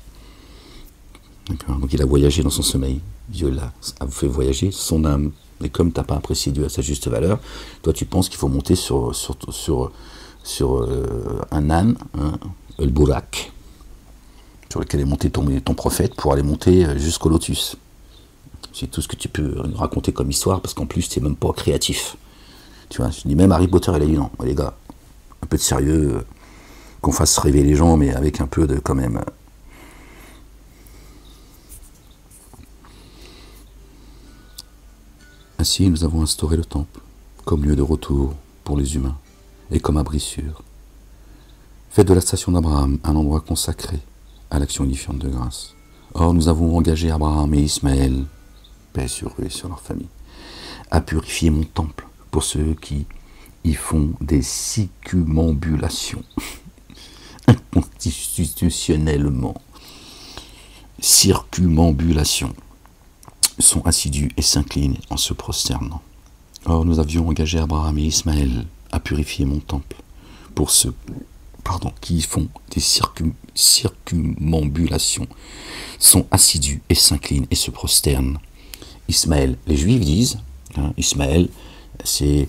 D'accord. Donc il a voyagé dans son sommeil. Dieu a fait voyager son âme. Et comme tu n'as pas apprécié Dieu à sa juste valeur, toi tu penses qu'il faut monter sur un âne, le Bourak, sur lequel est monté ton prophète pour aller monter jusqu'au lotus. C'est tout ce que tu peux raconter comme histoire, parce qu'en plus, tu n'es même pas créatif. Tu vois, je dis même Harry Potter, il a dit non, les gars, un peu de sérieux, qu'on fasse rêver les gens, mais avec un peu de quand même. Ainsi, nous avons instauré le temple comme lieu de retour pour les humains et comme abri sûr. Fait de la station d'Abraham un endroit consacré à l'action unifiante de grâce. Or, nous avons engagé Abraham et Ismaël, paix sur eux et sur leur famille, à purifier mon temple pour ceux qui y font des circumambulations inconstitutionnellement. Circumambulations sont assidus et s'inclinent en se prosternant. Or, nous avions engagé Abraham et Ismaël à purifier mon temple pour ceux qui font des circumambulations, sont assidus et s'inclinent et se prosternent. Ismaël, les Juifs disent, Ismaël, c'est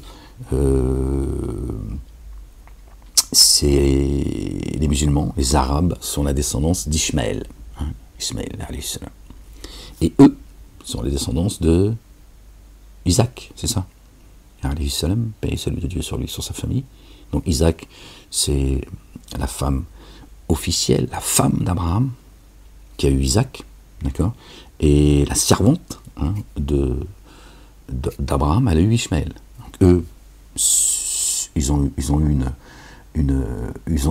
les musulmans, les Arabes sont la descendance d'Ishmaël, Ismaël, alayhi salam. Et eux sont les descendants de Isaac, c'est ça, alayhi salam, paix et salut de Dieu sur lui, sur sa famille. Donc Isaac, c'est la femme officielle, la femme d'Abraham, qui a eu Isaac, d'accord, et la servante d'Abraham, elle a eu Ishmaël. Donc eux, ils ont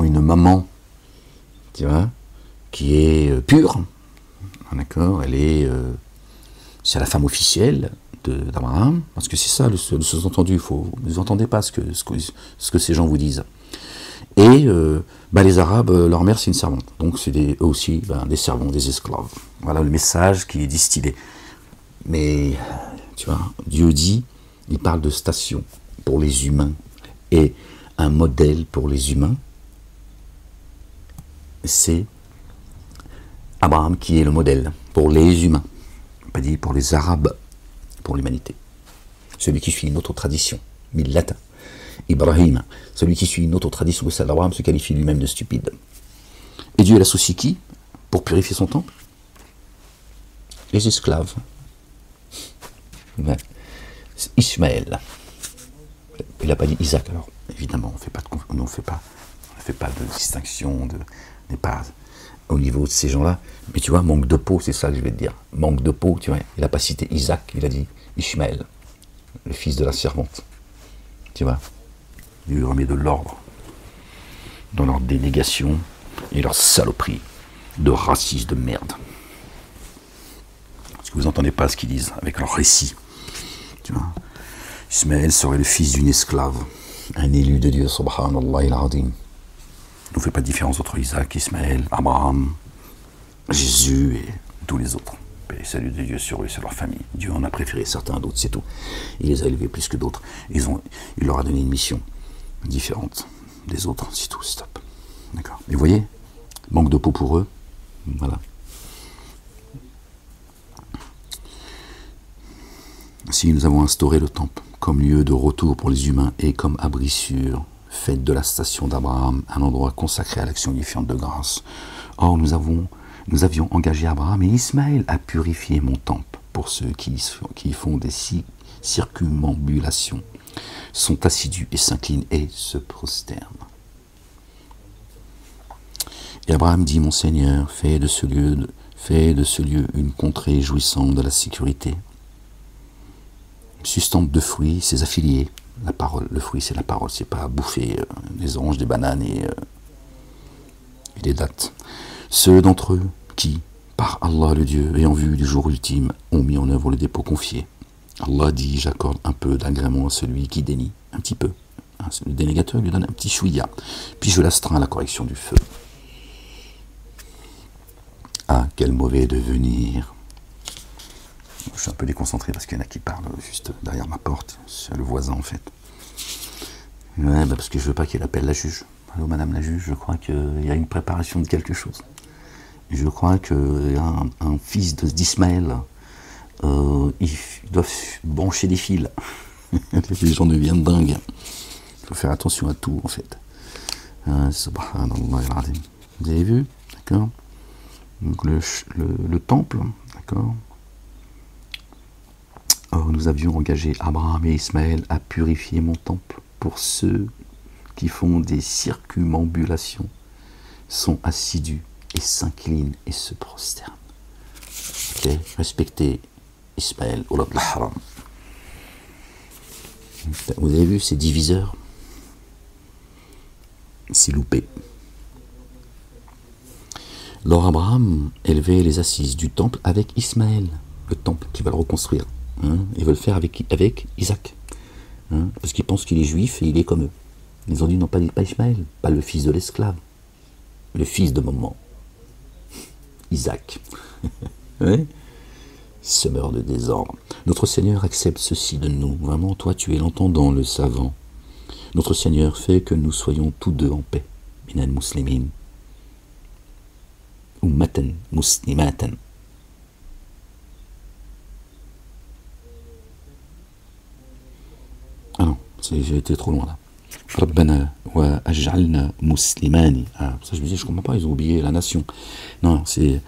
une maman, tu vois, qui est pure, d'accord, elle est, c'est la femme officielle d'Abraham, parce que c'est ça le sous-entendu, vous n'entendez pas ce que ces gens vous disent. Et les Arabes, leur mère c'est une servante, donc c'est eux aussi des servants, des esclaves. Voilà le message qui est distillé. Mais tu vois, Dieu dit, il parle de station pour les humains et un modèle pour les humains, c'est Abraham qui est le modèle pour les humains, pas dit pour les Arabes, pour l'humanité. Celui qui suit une autre tradition, Millata, Ibrahim, celui qui suit une autre tradition que celle d'Abraham se qualifie lui-même de stupide. Et Dieu l'associe qui pour purifier son temple? Les esclaves. Ouais. Ishmaël. Il n'a pas dit Isaac, alors évidemment on ne fait pas de distinction, n'est pas au niveau de ces gens-là. Mais tu vois, manque de peau, c'est ça que je vais te dire. Manque de peau, tu vois. Il n'a pas cité Isaac, il a dit Ishmaël, le fils de la servante. Tu vois, Dieu remet de l'ordre dans leur dénégation et leur saloperie de racistes de merde. Parce que vous n'entendez pas ce qu'ils disent avec leur récit. Tu vois, Ismaël serait le fils d'une esclave, un élu de Dieu, subhanallah il-azim. On ne fait pas de différence entre Isaac, Ismaël, Abraham, Jésus et tous les autres. Paix et salut de Dieu sur eux, sur leur famille. Dieu en a préféré certains d'autres, c'est tout. Il les a élevés plus que d'autres. Il leur a donné une mission différente des autres, c'est tout, stop. D'accord. Et vous voyez, manque de peau pour eux, voilà. Ainsi, nous avons instauré le temple comme lieu de retour pour les humains et comme abri sûr, faites de la station d'Abraham un endroit consacré à l'action unifiante de grâce. Or, nous avions engagé Abraham et Ismaël à purifier mon temple pour ceux qui font des circumambulations, sont assidus et s'inclinent et se prosternent. Et Abraham dit, mon Seigneur, fais de ce lieu une contrée jouissant de la sécurité, sustente de fruits ses affiliés. La parole, le fruit c'est la parole, c'est pas bouffer des oranges, des bananes et des dattes. Ceux d'entre eux qui, par Allah le Dieu, et en vue du jour ultime, ont mis en œuvre le dépôt confié. Allah dit, j'accorde un peu d'agrément à celui qui dénie, un petit peu. Le dénégateur lui donne un petit chouïa, puis je l'astreins à la correction du feu. Ah, quel mauvais devenir! Je suis un peu déconcentré parce qu'il y en a qui parlent juste derrière ma porte. C'est le voisin en fait. Ouais, bah parce que je veux pas qu'il appelle la juge. Allô madame la juge, je crois qu'il y a une préparation de quelque chose. Je crois qu'il y a un fils d'Ismaël. Ils doivent brancher des fils. Les gens deviennent dingues. Il faut faire attention à tout en fait. Subhanallah al-azim. Vous avez vu? D'accord. Donc le temple, d'accord. Or, nous avions engagé Abraham et Ismaël à purifier mon temple pour ceux qui font des circumambulations, sont assidus et s'inclinent et se prosternent. Ok, respectez Ismaël, Oulad al-Haram. Vous avez vu ces diviseurs? C'est loupé. Lors Abraham élevait les assises du temple avec Ismaël, le temple qu'il va le reconstruire. Ils veulent faire avec Isaac. Parce qu'ils pensent qu'il est juif et il est comme eux. Ils ont dit non, pas Ismaël, pas le fils de l'esclave, le fils de maman. Isaac. Oui. Semeur de désordre. Notre Seigneur accepte ceci de nous. Vraiment, toi, tu es l'entendant, le savant. Notre Seigneur fait que nous soyons tous deux en paix. Minan muslimin. Ummatan muslimatan. Ah non, j'ai été trop loin là. Rabbana wa aj'alna muslimani. Ah, ça je me dis, je comprends pas, ils ont oublié la nation. Non, c'est...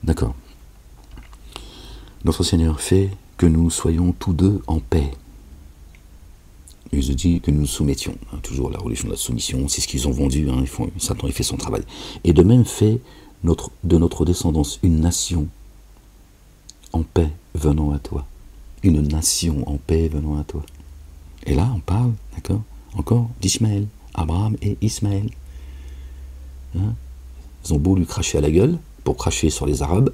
D'accord. Notre Seigneur fait que nous soyons tous deux en paix. Ils ont dit que nous nous soumettions. Toujours la religion de la soumission, c'est ce qu'ils ont vendu. Satan il fait son travail. Et de même fait de notre descendance une nation en paix venant à toi. Une nation en paix venant à toi. Et là, on parle, d'accord, encore d'Ismaël, Abraham et Ismaël. Ils ont beau lui cracher à la gueule, pour cracher sur les Arabes.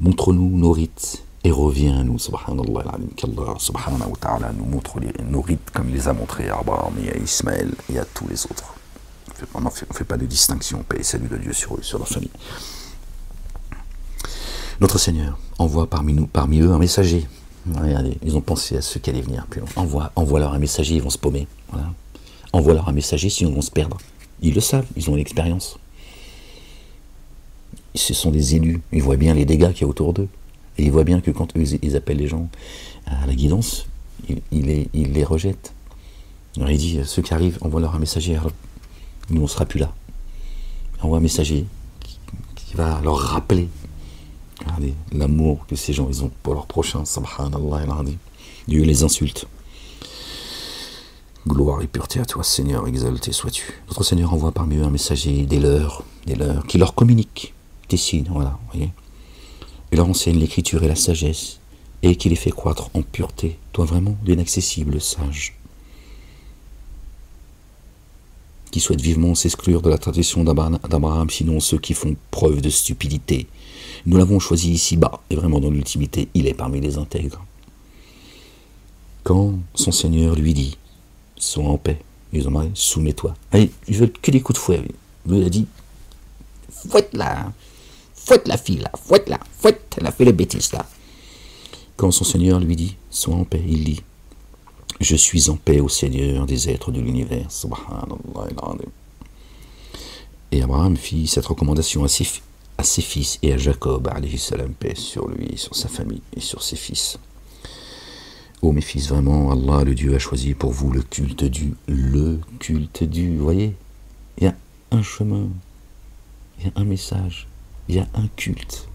Montre-nous nos rites et reviens à nous, subhanallah, qu'Allah, subhanahu wa ta'ala, nous montre nos rites comme il les a montrés à Abraham et à Ismaël et à tous les autres. On ne fait pas de distinction, paix et salut de Dieu sur eux, sur leur famille. Notre Seigneur envoie parmi eux un messager. Regardez, ils ont pensé à ceux qui allaient venir. Puis envoie-leur un messager, ils vont se paumer. Voilà. Envoie-leur un messager, sinon ils vont se perdre. Ils le savent, ils ont l'expérience. Ce sont des élus, ils voient bien les dégâts qu'il y a autour d'eux. Et ils voient bien que quand eux, ils appellent les gens à la guidance, ils les rejettent. Alors il dit, ceux qui arrivent, envoie-leur un messager. Nous, on ne sera plus là. Envoie un messager qui va leur rappeler. Regardez l'amour que ces gens ils ont pour leur prochain, subhanallah al-azim. Dieu les insulte. Gloire et pureté à toi, Seigneur, exalté sois-tu. Notre Seigneur envoie parmi eux un messager des leurs, qui leur communique des signes, voilà, voyez. Il leur enseigne l'écriture et la sagesse, et qui les fait croître en pureté, toi vraiment l'inaccessible sage. Qui souhaitent vivement s'exclure de la tradition d'Abraham, sinon ceux qui font preuve de stupidité, Nous l'avons choisi ici-bas, et vraiment dans l'ultimité, il est parmi les intègres. Quand son Seigneur lui dit, sois en paix, ils ont dit, soumets-toi. Allez, ils veulent que des coups de fouet. Il a dit, fouette-la fille là, fouette-la, elle a fait les bêtises là. Quand son Seigneur lui dit, sois en paix, il dit, je suis en paix au Seigneur des êtres de l'univers. Subhanallah. Et Abraham fit cette recommandation à ses fils et à Jacob, alayhi salam, paix sur lui, sur sa famille et sur ses fils. Ô mes fils, vraiment, Allah, le Dieu, a choisi pour vous le culte dû. Le culte dû, vous voyez, il y a un chemin, il y a un message, il y a un culte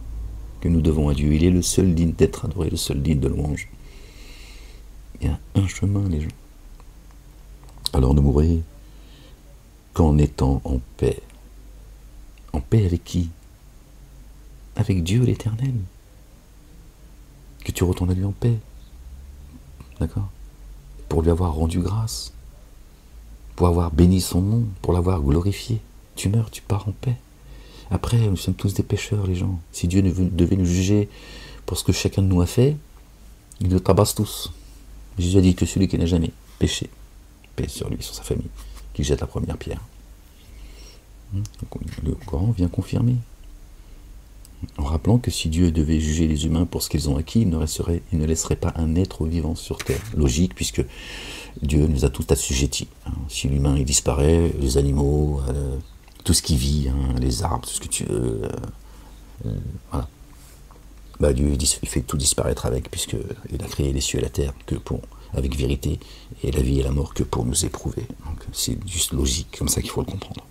que nous devons à Dieu. Il est le seul digne d'être adoré, le seul digne de louange. Il y a un chemin, les gens. Alors ne mourrez qu'en étant en paix. En paix avec qui? Avec Dieu l'Éternel. Que tu retournes à lui en paix. D'accord? Pour lui avoir rendu grâce. Pour avoir béni son nom. Pour l'avoir glorifié. Tu meurs, tu pars en paix. Après, nous sommes tous des pécheurs, les gens. Si Dieu devait nous juger pour ce que chacun de nous a fait, il nous tabasse tous. Jésus a dit que celui qui n'a jamais péché, paix sur lui, sur sa famille, qu'il jette la première pierre. Le Coran vient confirmer. En rappelant que si Dieu devait juger les humains pour ce qu'ils ont acquis, il ne laisserait pas un être vivant sur terre. Logique, puisque Dieu nous a tous assujettis. Si l'humain il disparaît, les animaux, tout ce qui vit, les arbres, tout ce que tu veux, voilà. Bah, Dieu il fait tout disparaître avec, puisqu'il a créé les cieux et la terre avec vérité, et la vie et la mort que pour nous éprouver. Donc c'est juste logique, comme ça qu'il faut le comprendre.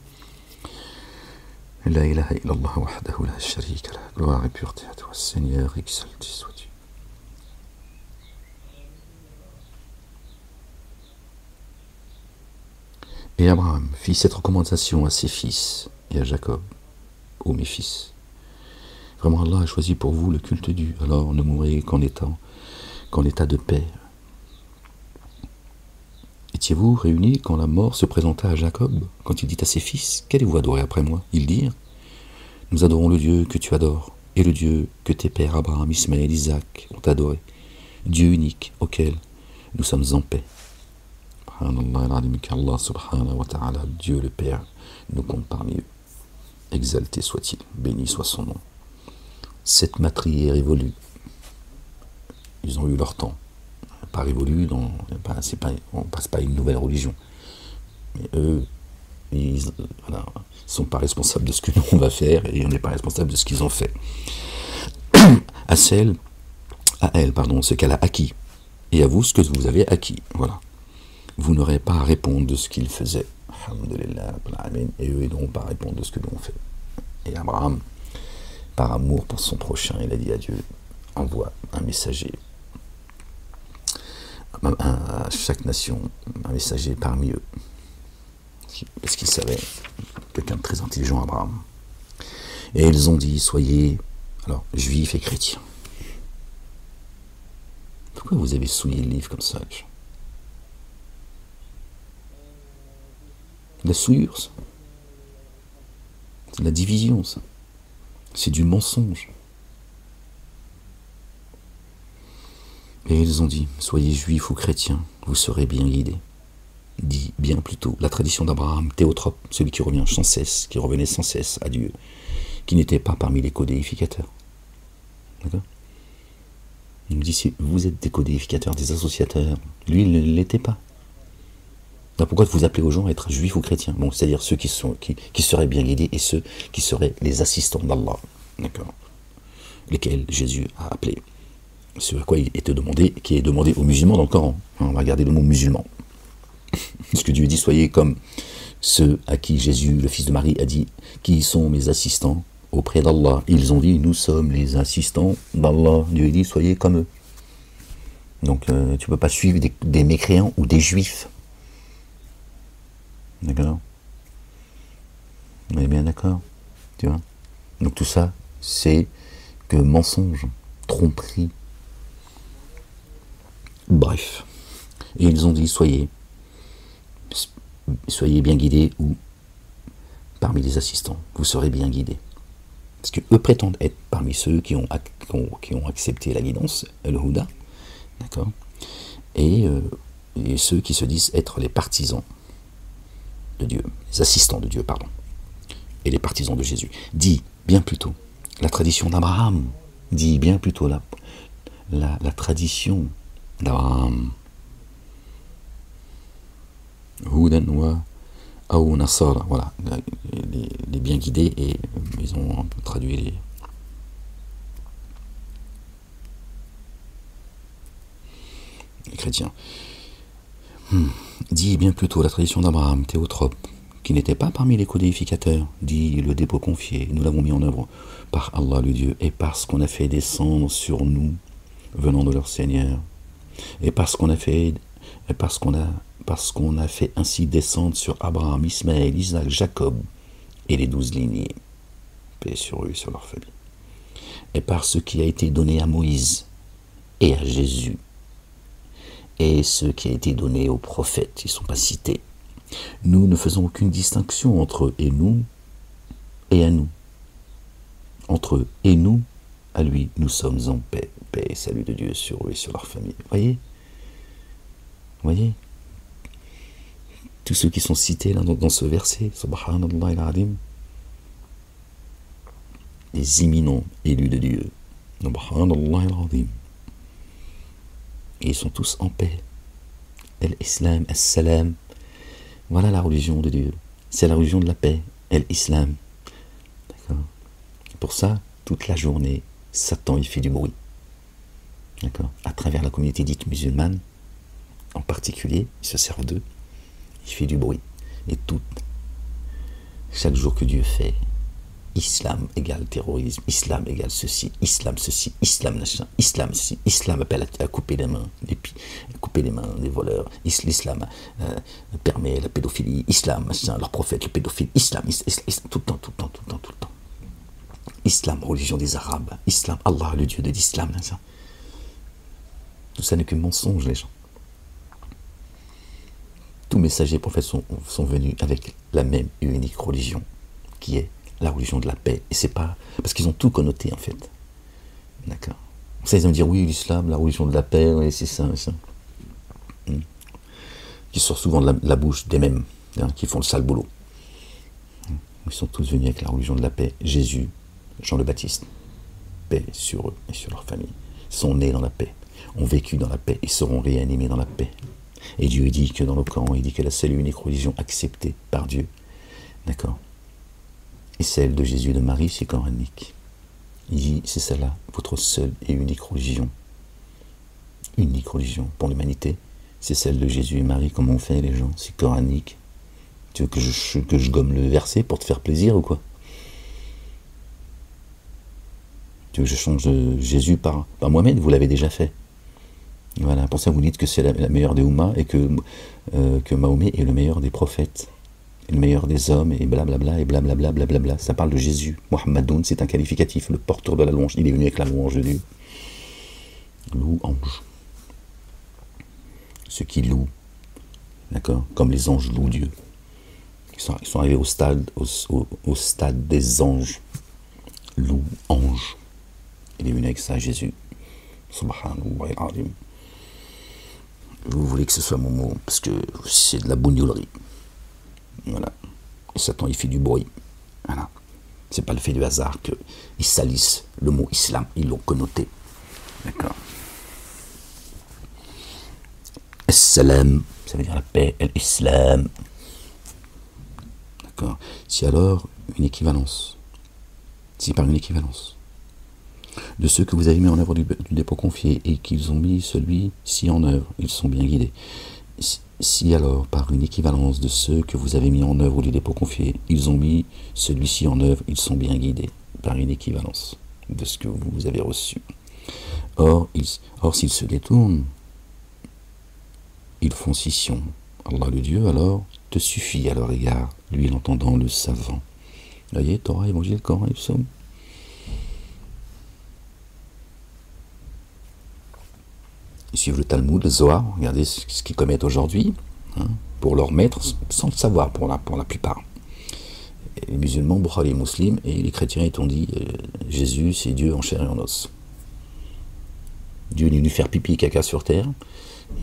La ilaha illallah wahdahu la sharika la. Gloire et pureté à toi, Seigneur, exalté sois-tu. Et Abraham fit cette recommandation à ses fils et à Jacob. Ô mes fils, vraiment Allah a choisi pour vous le culte dû, alors ne mourrez qu'en état de paix. Étiez-vous réunis quand la mort se présenta à Jacob, quand il dit à ses fils, qu'allez-vous adorer après moi? Ils dirent, nous adorons le Dieu que tu adores, et le Dieu que tes pères Abraham, Ismaël, Isaac ont adoré, Dieu unique auquel nous sommes en paix. Allah subhanahu wa ta'ala, Dieu le Père, nous compte parmi eux. Exalté soit-il, béni soit son nom. Cette matrie est révolue. Ils ont eu leur temps. Pas révolue, on ne passe pas à une nouvelle religion. Mais eux, ils ne sont pas responsables de ce que nous on va faire, et on n'est pas responsable de ce qu'ils ont fait. À elle, ce qu'elle a acquis, et à vous ce que vous avez acquis. Voilà. Vous n'aurez pas à répondre de ce qu'ils faisaient. Alhamdulillah, et eux, ils n'auront pas à répondre de ce que nous on fait. Et Abraham, par amour pour son prochain, il a dit à Dieu, envoie un messager à chaque nation, un messager parmi eux. Parce qu'il savait, quelqu'un de très intelligent, Abraham. Et ils ont dit, soyez, alors, juifs et chrétiens. Pourquoi vous avez souillé le livre comme ça? La souillure, ça. C'est de la division, ça. C'est du mensonge. Et ils ont dit, soyez juifs ou chrétiens, vous serez bien guidés. Dit bien plutôt la tradition d'Abraham, théotrope, celui qui revenait sans cesse à Dieu, qui n'était pas parmi les codéificateurs. D'accord? Il nous dit, si vous êtes des codéificateurs, des associateurs, lui, il ne l'était pas. Alors pourquoi vous appelez aux gens à être juifs ou chrétiens? Bon, c'est-à-dire ceux qui seraient bien guidés et ceux qui seraient les assistants d'Allah. D'accord? Lesquels Jésus a appelé. Ce à quoi il était demandé, qui est demandé aux musulmans dans le Coran. On va regarder le mot musulman. Ce que Dieu dit, soyez comme ceux à qui Jésus, le fils de Marie, a dit, qui sont mes assistants auprès d'Allah. Ils ont dit, nous sommes les assistants d'Allah. Dieu dit, soyez comme eux. Donc tu ne peux pas suivre des mécréants ou des juifs. D'accord? On est bien d'accord? Tu vois? Donc tout ça, c'est que mensonge, tromperie. Bref. Et ils ont dit, soyez bien guidés ou parmi les assistants, vous serez bien guidés. Parce qu'eux prétendent être parmi ceux qui ont accepté la guidance, le Houda, d'accord, et ceux qui se disent être les partisans de Dieu, les assistants de Dieu, pardon, et les partisans de Jésus. Dit bien plutôt la tradition d'Abraham, dit bien plutôt la tradition d'Abraham. Houdan wa Aou Nasara, voilà, les bien guidés, et ils ont un peu traduit les chrétiens. Dit bien plutôt la tradition d'Abraham, Théotrope, qui n'était pas parmi les codificateurs, dit le dépôt confié, nous l'avons mis en œuvre par Allah le Dieu, et parce qu'on a fait descendre sur nous, venant de leur Seigneur, et parce qu'on a fait ainsi descendre sur Abraham, Ismaël, Isaac, Jacob et les 12 lignées, paix sur eux et sur leur famille, et par ce qui a été donné à Moïse et à Jésus, et ce qui a été donné aux prophètes, ils ne sont pas cités. Nous ne faisons aucune distinction entre eux et nous et à nous. Entre eux et nous, à lui, nous sommes en paix. Paix et salut de Dieu sur eux et sur leur famille. Voyez tous ceux qui sont cités là, dans ce verset, Subhanallah al-Azim, les imminents élus de Dieu. Subhanallah al-Azim. Et ils sont tous en paix. Al-Islam, As-Salam. Voilà la religion de Dieu. C'est la religion de la paix. Al-Islam. D'accord. Pour ça, toute la journée, Satan, il fait du bruit. D'accord. À travers la communauté dite musulmane, en particulier, ils se servent d'eux. Il fait du bruit. Et chaque jour que Dieu fait, islam égale terrorisme, islam égale ceci, islam machin, islam ceci, islam appelle à couper les mains, des voleurs, l'islam permet la pédophilie, islam machin, leur prophète le pédophile, islam, tout le temps. Islam, religion des Arabes, islam, Allah le Dieu de l'islam, machin. Tout ça n'est que mensonge, les gens. Tous messagers prophètes sont venus avec la même et unique religion, qui est la religion de la paix. Et c'est pas... Parce qu'ils ont tout connoté, en fait. D'accord. Ça, ils vont dire, oui, l'islam, la religion de la paix, oui, c'est ça, ça. Qui sort souvent de la bouche des mêmes, qui font le sale boulot. Ils sont tous venus avec la religion de la paix. Jésus, Jean le Baptiste, paix sur eux et sur leur famille. Ils sont nés dans la paix, ont vécu dans la paix et seront réanimés dans la paix. Et Dieu dit que dans le Coran, il dit que la seule et unique religion acceptée par Dieu, d'accord, et celle de Jésus et de Marie, c'est coranique. Il dit, c'est celle-là, votre seule et unique religion pour l'humanité, c'est celle de Jésus et Marie. Comment on fait, les gens? C'est coranique. Tu veux que je gomme le verset pour te faire plaisir ou quoi? Tu veux que je change Jésus par Mohamed? Vous l'avez déjà fait. Voilà, pour ça vous dites que c'est la meilleure des Oummas et que Mahomet est le meilleur des prophètes. Le meilleur des hommes, et blablabla, et blablabla, blablabla. Ça parle de Jésus. Mohammedoun, c'est un qualificatif, le porteur de la louange. Il est venu avec la louange de Dieu. Louange. Ceux qui louent, d'accord, comme les anges louent Dieu. Ils sont arrivés au stade des anges. Louange. Il est venu avec ça, Jésus. Subhanallah al-Azim. Vous voulez que ce soit mon mot, parce que c'est de la bougnolerie. Voilà. Et Satan, il fait du bruit. Voilà. C'est pas le fait du hasard qu'ils salissent le mot islam. Ils l'ont connoté. D'accord. As-salam, ça veut dire la paix. Al-Islam. D'accord. Si alors, une équivalence. Si par une équivalence de ceux que vous avez mis en œuvre du dépôt confié et qu'ils ont mis celui-ci en œuvre, ils sont bien guidés. Si alors, par une équivalence de ceux que vous avez mis en œuvre du dépôt confié, ils ont mis celui-ci en œuvre, ils sont bien guidés, par une équivalence de ce que vous avez reçu. Or s'ils se détournent, ils font scission. Allah le Dieu, alors, te suffit à leur égard, lui l'entendant, le savant. Vous voyez, Torah, Évangile, Coran et Psaume. Ils suivent le Talmud, le Zohar, regardez ce qu'ils commettent aujourd'hui, pour leur maître, sans le savoir pour la plupart. les musulmans, Bukhari et Muslim, et les chrétiens ils t'ont dit Jésus c'est Dieu en chair et en os. Dieu est venu faire pipi et caca sur terre,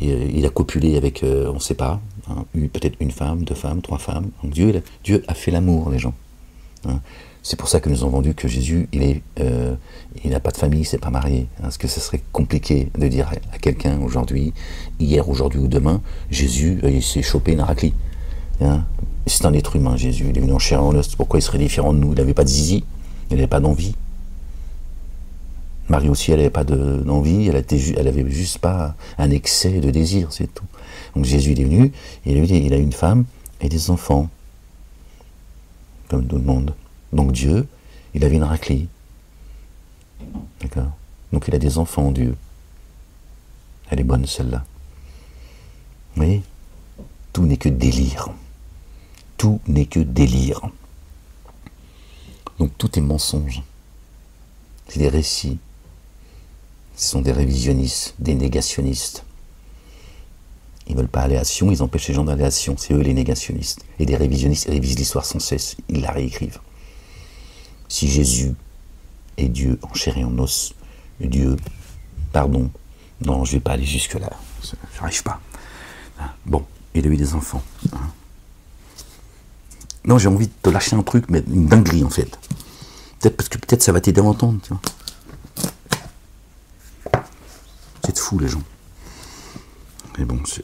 et il a copulé avec, on ne sait pas, hein, peut-être une femme, 2 femmes, 3 femmes. Donc Dieu a fait l'amour, les gens. Hein. C'est pour ça que nous ont vendu que Jésus, il n'a pas de famille, il s'est pas marié. Hein, parce que ce serait compliqué de dire à quelqu'un aujourd'hui, hier, aujourd'hui ou demain, Jésus, il s'est chopé une raclie. Hein. C'est un être humain, Jésus, il est venu en chair et en os. Pourquoi il serait différent de nous? Il n'avait pas de zizi, il n'avait pas d'envie. Marie aussi, elle n'avait pas d'envie, elle avait juste pas un excès de désir, c'est tout. Donc Jésus, il est venu, il a une femme et des enfants, comme tout le monde. Donc Dieu, il avait une raclie. D'accord? Donc il a des enfants, Dieu. Elle est bonne, celle-là. Vous voyez? Tout n'est que délire. Tout n'est que délire. Donc tout est mensonge. C'est des récits. Ce sont des révisionnistes, des négationnistes. Ils ne veulent pas aller à Sion, ils empêchent les gens d'aller à Sion. C'est eux les négationnistes. Et des révisionnistes, ils révisent l'histoire sans cesse. Ils la réécrivent. Si Jésus est Dieu en chair et en os, Dieu, pardon, non, je ne vais pas aller jusque-là. Je n'arrive pas. Bon, il a eu des enfants. Non, j'ai envie de te lâcher un truc, mais une dinguerie en fait. Peut-être parce que peut-être ça va t'aider à entendre, tu vois. C'est fou les gens. Mais bon, c'est...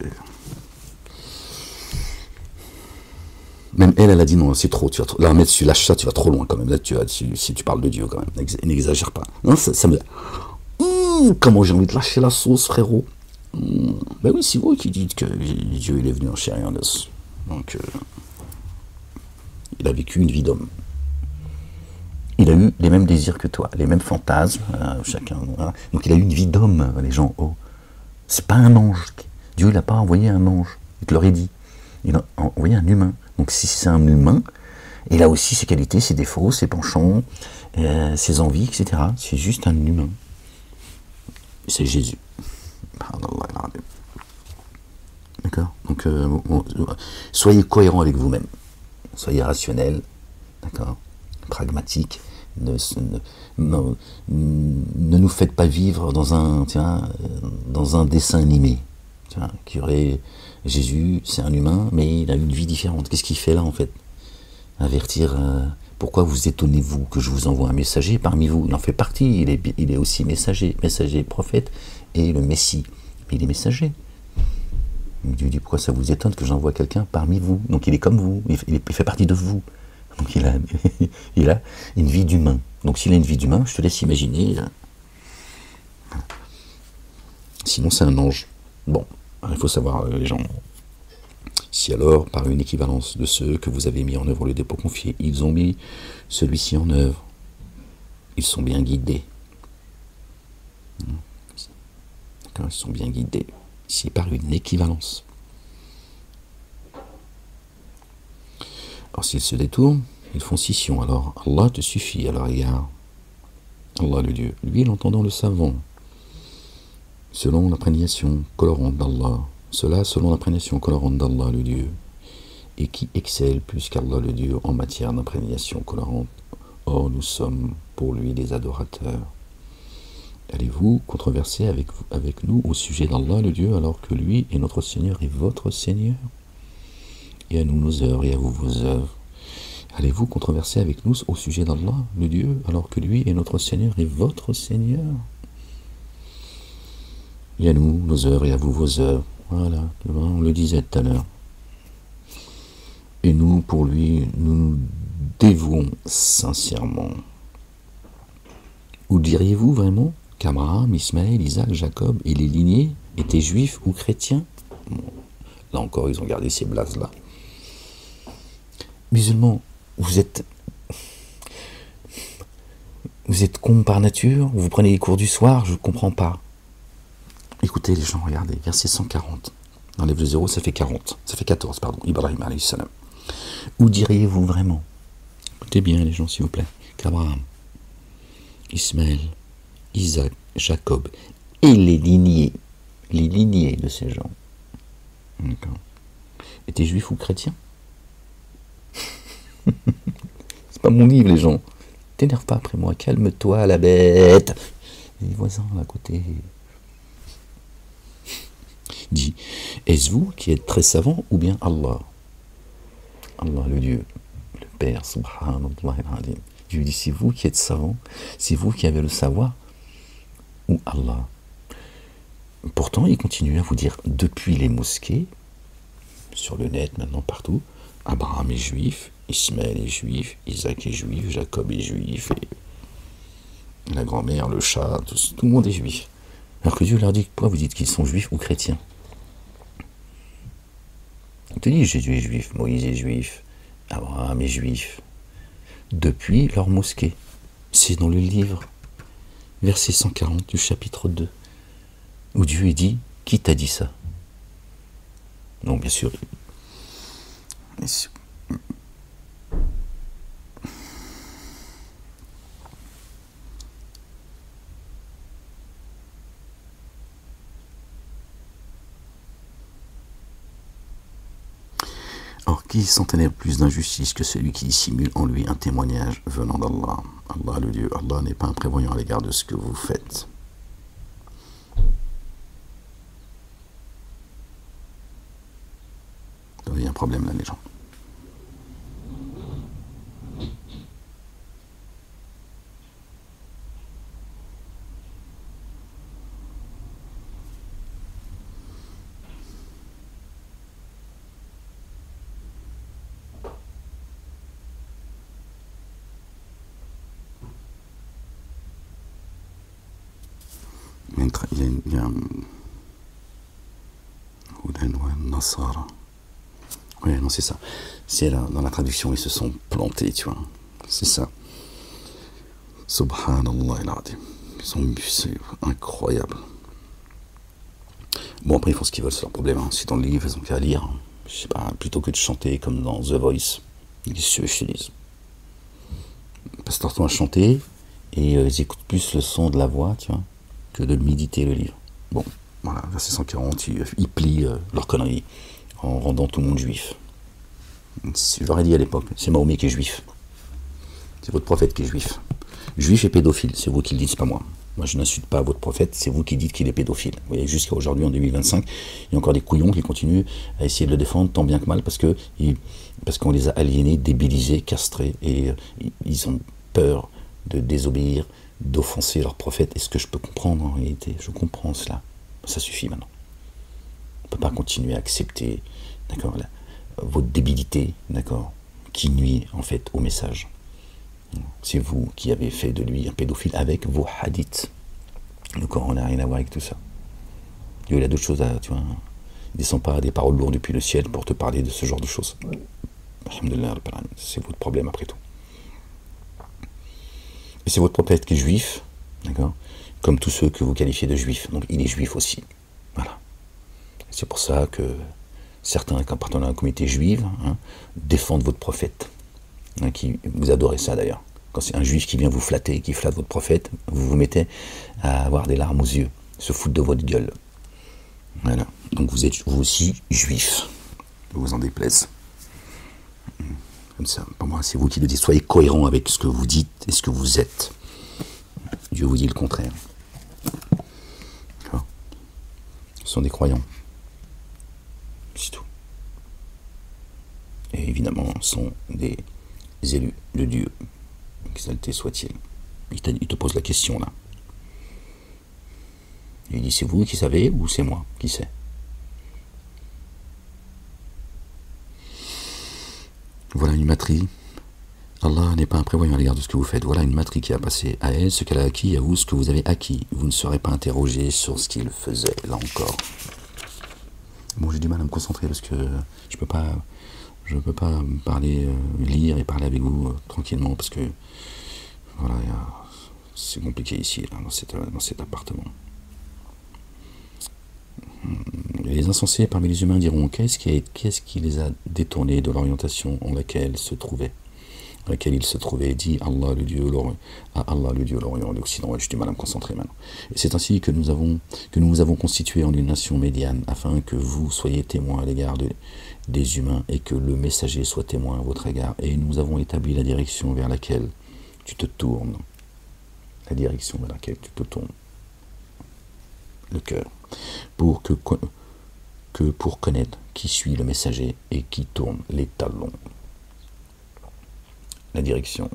Même elle a dit non, c'est trop. Tu vas trop... Là, mais tu lâches ça, tu vas trop loin quand même. Là, si tu parles de Dieu quand même, n'exagère pas. Non, ça me... comment j'ai envie de lâcher la sauce, frérot. Ben oui, c'est vous qui dites que Dieu il est venu en chair et en os. Donc, il a vécu une vie d'homme. Il a eu les mêmes désirs que toi, les mêmes fantasmes, chacun. Voilà. Donc il a eu une vie d'homme, les gens. Oh, c'est pas un ange. Dieu il n'a pas envoyé un ange. Il te l'aurait dit. Il a envoyé un humain. Donc si c'est un humain, il a aussi ses qualités, ses défauts, ses penchants, ses envies, etc. C'est juste un humain. C'est Jésus. D'accord. Donc soyez cohérents avec vous-même. Soyez rationnel. D'accord. Pragmatique. Ne nous faites pas vivre dans un dessin animé. Qui aurait Jésus, c'est un humain, mais il a une vie différente. Qu'est-ce qu'il fait là en fait? Avertir. Pourquoi vous étonnez-vous que je vous envoie un messager parmi vous? Il en fait partie. Il est aussi messager, prophète et le Messie. Mais il est messager. Dieu dit pourquoi ça vous étonne que j'envoie quelqu'un parmi vous? Donc il est comme vous. Il fait partie de vous. Donc il a une vie d'humain. Donc s'il a une vie d'humain, je te laisse imaginer. Sinon c'est un ange. Bon, il faut savoir les gens. Si alors, par une équivalence de ceux que vous avez mis en œuvre le dépôt confié, ils ont mis celui-ci en œuvre, ils sont bien guidés. D'accord, ils sont bien guidés. Si par une équivalence. Alors s'ils se détournent, ils font scission. Alors Allah te suffit à leur égard. Allah le Dieu, lui l'entendant le savant, selon l'imprégnation colorante d'Allah. Cela selon l'imprégnation colorante d'Allah le Dieu, et qui excelle plus qu'Allah le Dieu en matière d'imprégnation colorante. Or nous sommes pour lui des adorateurs. Allez-vous controverser avec nous au sujet d'Allah le Dieu, alors que lui est notre Seigneur et votre Seigneur? Et à nous nos œuvres, et à vous vos œuvres. Allez-vous controverser avec nous au sujet d'Allah le Dieu, alors que lui est notre Seigneur et votre Seigneur? Et à nous nos œuvres, et à vous vos œuvres. Voilà, on le disait tout à l'heure. Et nous, pour lui, nous nous dévouons sincèrement. Ou diriez-vous vraiment qu'Abraham, Ismaël, Isaac, Jacob et les lignées étaient juifs ou chrétiens? Bon, là encore, ils ont gardé ces blases-là. Musulmans, vous êtes cons par nature? Vous prenez les cours du soir? Je ne comprends pas. Écoutez les gens, regardez, verset 140. Enlève le 0, ça fait 40. Ça fait 14, pardon. Ibrahim alayhi salam. Où diriez-vous vraiment? Écoutez bien les gens, s'il vous plaît. Qu'Abraham, Ismaël, Isaac, Jacob et les lignées de ces gens, étaient juifs ou chrétiens? c'est pas mon livre, les gens. T'énerve pas après moi, calme-toi, la bête. Et les voisins à côté. Dit, est-ce vous qui êtes très savant ou bien Allah? Allah, le Dieu, le Père, subhanallah al-azim. Je lui dis, c'est vous qui êtes savant, c'est vous qui avez le savoir, ou Allah? Pourtant, il continue à vous dire, depuis les mosquées, sur le net, maintenant partout, Abraham est juif, Ismaël est juif, Isaac est juif, Jacob est juif, et la grand-mère, le chat, tout le monde est juif. Alors que Dieu leur dit, pourquoi vous dites qu'ils sont juifs ou chrétiens? On te dit, Jésus est juif, Moïse est juif, Abraham est juif, depuis leur mosquée. C'est dans le livre, verset 140 du chapitre 2, où Dieu dit, qui t'a dit ça? Non, bien sûr. Or, qui s'entraîne plus d'injustice que celui qui dissimule en lui un témoignage venant d'Allah? Allah, le Dieu, Allah n'est pas imprévoyant à l'égard de ce que vous faites. Donc, il y a un problème là, les gens. Il y a Nasara. Oui, non, c'est ça. C'est là, dans la traduction, ils se sont plantés, tu vois. C'est ça. Subhanallah al-Azim. C'est incroyable. Bon, après, ils font ce qu'ils veulent, c'est leur problème. Hein. C'est dans le livre, ils ont qu'à lire. Je sais pas, plutôt que de chanter comme dans The Voice. Qu'est-ce que je te dis? Passe leur temps à chanter et ils écoutent plus le son de la voix, tu vois, que de méditer le livre. Bon, voilà, verset 140, ils plient leur connerie en rendant tout le monde juif. Je leur ai dit à l'époque, c'est Mahomet qui est juif. C'est votre prophète qui est juif. Juif et pédophile, c'est vous qui le dites, c'est pas moi. Moi, je n'insulte pas votre prophète, c'est vous qui dites qu'il est pédophile. Vous voyez, jusqu'à aujourd'hui, en 2025, il y a encore des couillons qui continuent à essayer de le défendre tant bien que mal parce qu'on les a aliénés, débilisés, castrés, et ils ont peur de désobéir, d'offenser leur prophète. Et ce que je peux comprendre en réalité, je comprends cela. Ça suffit maintenant. On ne peut pas continuer à accepter, d'accord, votre débilité, d'accord, qui nuit en fait au message. C'est vous qui avez fait de lui un pédophile avec vos hadiths. Le Coran n'a rien à voir avec tout ça. Dieu, il a d'autres choses à... Tu vois, il ne descend pas des paroles lourdes depuis le ciel pour te parler de ce genre de choses. Alhamdulillah, c'est votre problème après tout. Et c'est votre prophète qui est juif, d'accord, comme tous ceux que vous qualifiez de juifs. Donc il est juif aussi. Voilà. C'est pour ça que certains, qui appartenant à la communauté juive, hein, défendent votre prophète. Qui, vous adorez ça d'ailleurs. Quand c'est un juif qui vient vous flatter, qui flatte votre prophète, vous vous mettez à avoir des larmes aux yeux, se foutre de votre gueule. Voilà. Donc vous êtes vous aussi juif. Vous en déplaise. Comme ça, pour moi, c'est vous qui le dites. Soyez cohérent avec ce que vous dites et ce que vous êtes. Dieu vous dit le contraire. Ce sont des croyants. C'est tout. Et évidemment, ce sont des élus de Dieu, exalté soit-il. Il te pose la question là. Il dit, c'est vous qui savez ou c'est moi qui sais? Voilà une matrie. Allah n'est pas imprévoyant à l'égard de ce que vous faites. Voilà une matrie qui a passé à elle ce qu'elle a acquis, à vous ce que vous avez acquis. Vous ne serez pas interrogé sur ce qu'il faisait, là encore. Bon, j'ai du mal à me concentrer parce que je peux pas parler, lire et parler avec vous tranquillement parce que voilà, c'est compliqué ici, là, dans cet appartement. Les insensés parmi les humains diront qu'est-ce qui les a détournés de l'orientation en laquelle se trouvaient. dans laquelle il se trouvait, dit Allah le Dieu, à Allah le Dieu, l'Orient, l'Occident. Ouais, j'ai du mal à me concentrer maintenant. Et c'est ainsi que nous vous avons constitué en une nation médiane, afin que vous soyez témoins à l'égard des humains et que le messager soit témoin à votre égard. Et nous avons établi la direction vers laquelle tu te tournes. La direction vers laquelle tu te tournes. Le cœur. Pour connaître qui suit le messager et qui tourne les talons. La direction,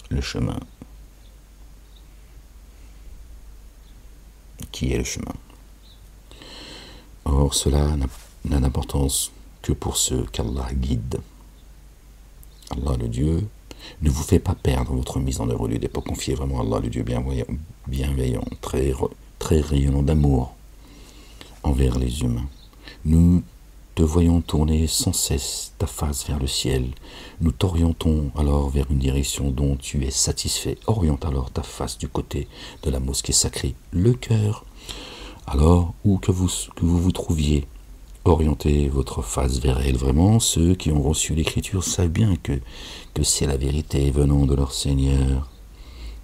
le chemin. Qui est le chemin? Or, cela n'a d'importance que pour ceux qu'Allah guide. Allah le Dieu ne vous fait pas perdre votre mise en œuvre du dépôt. Confiez vraiment à Allah le Dieu bienveillant, très rayonnant d'amour envers les humains. Nous te voyons tourner sans cesse ta face vers le ciel. Nous t'orientons alors vers une direction dont tu es satisfait. Oriente alors ta face du côté de la mosquée sacrée, le cœur. Alors, où que vous trouviez, orientez votre face vers elle. Vraiment, ceux qui ont reçu l'écriture savent bien que c'est la vérité venant de leur Seigneur.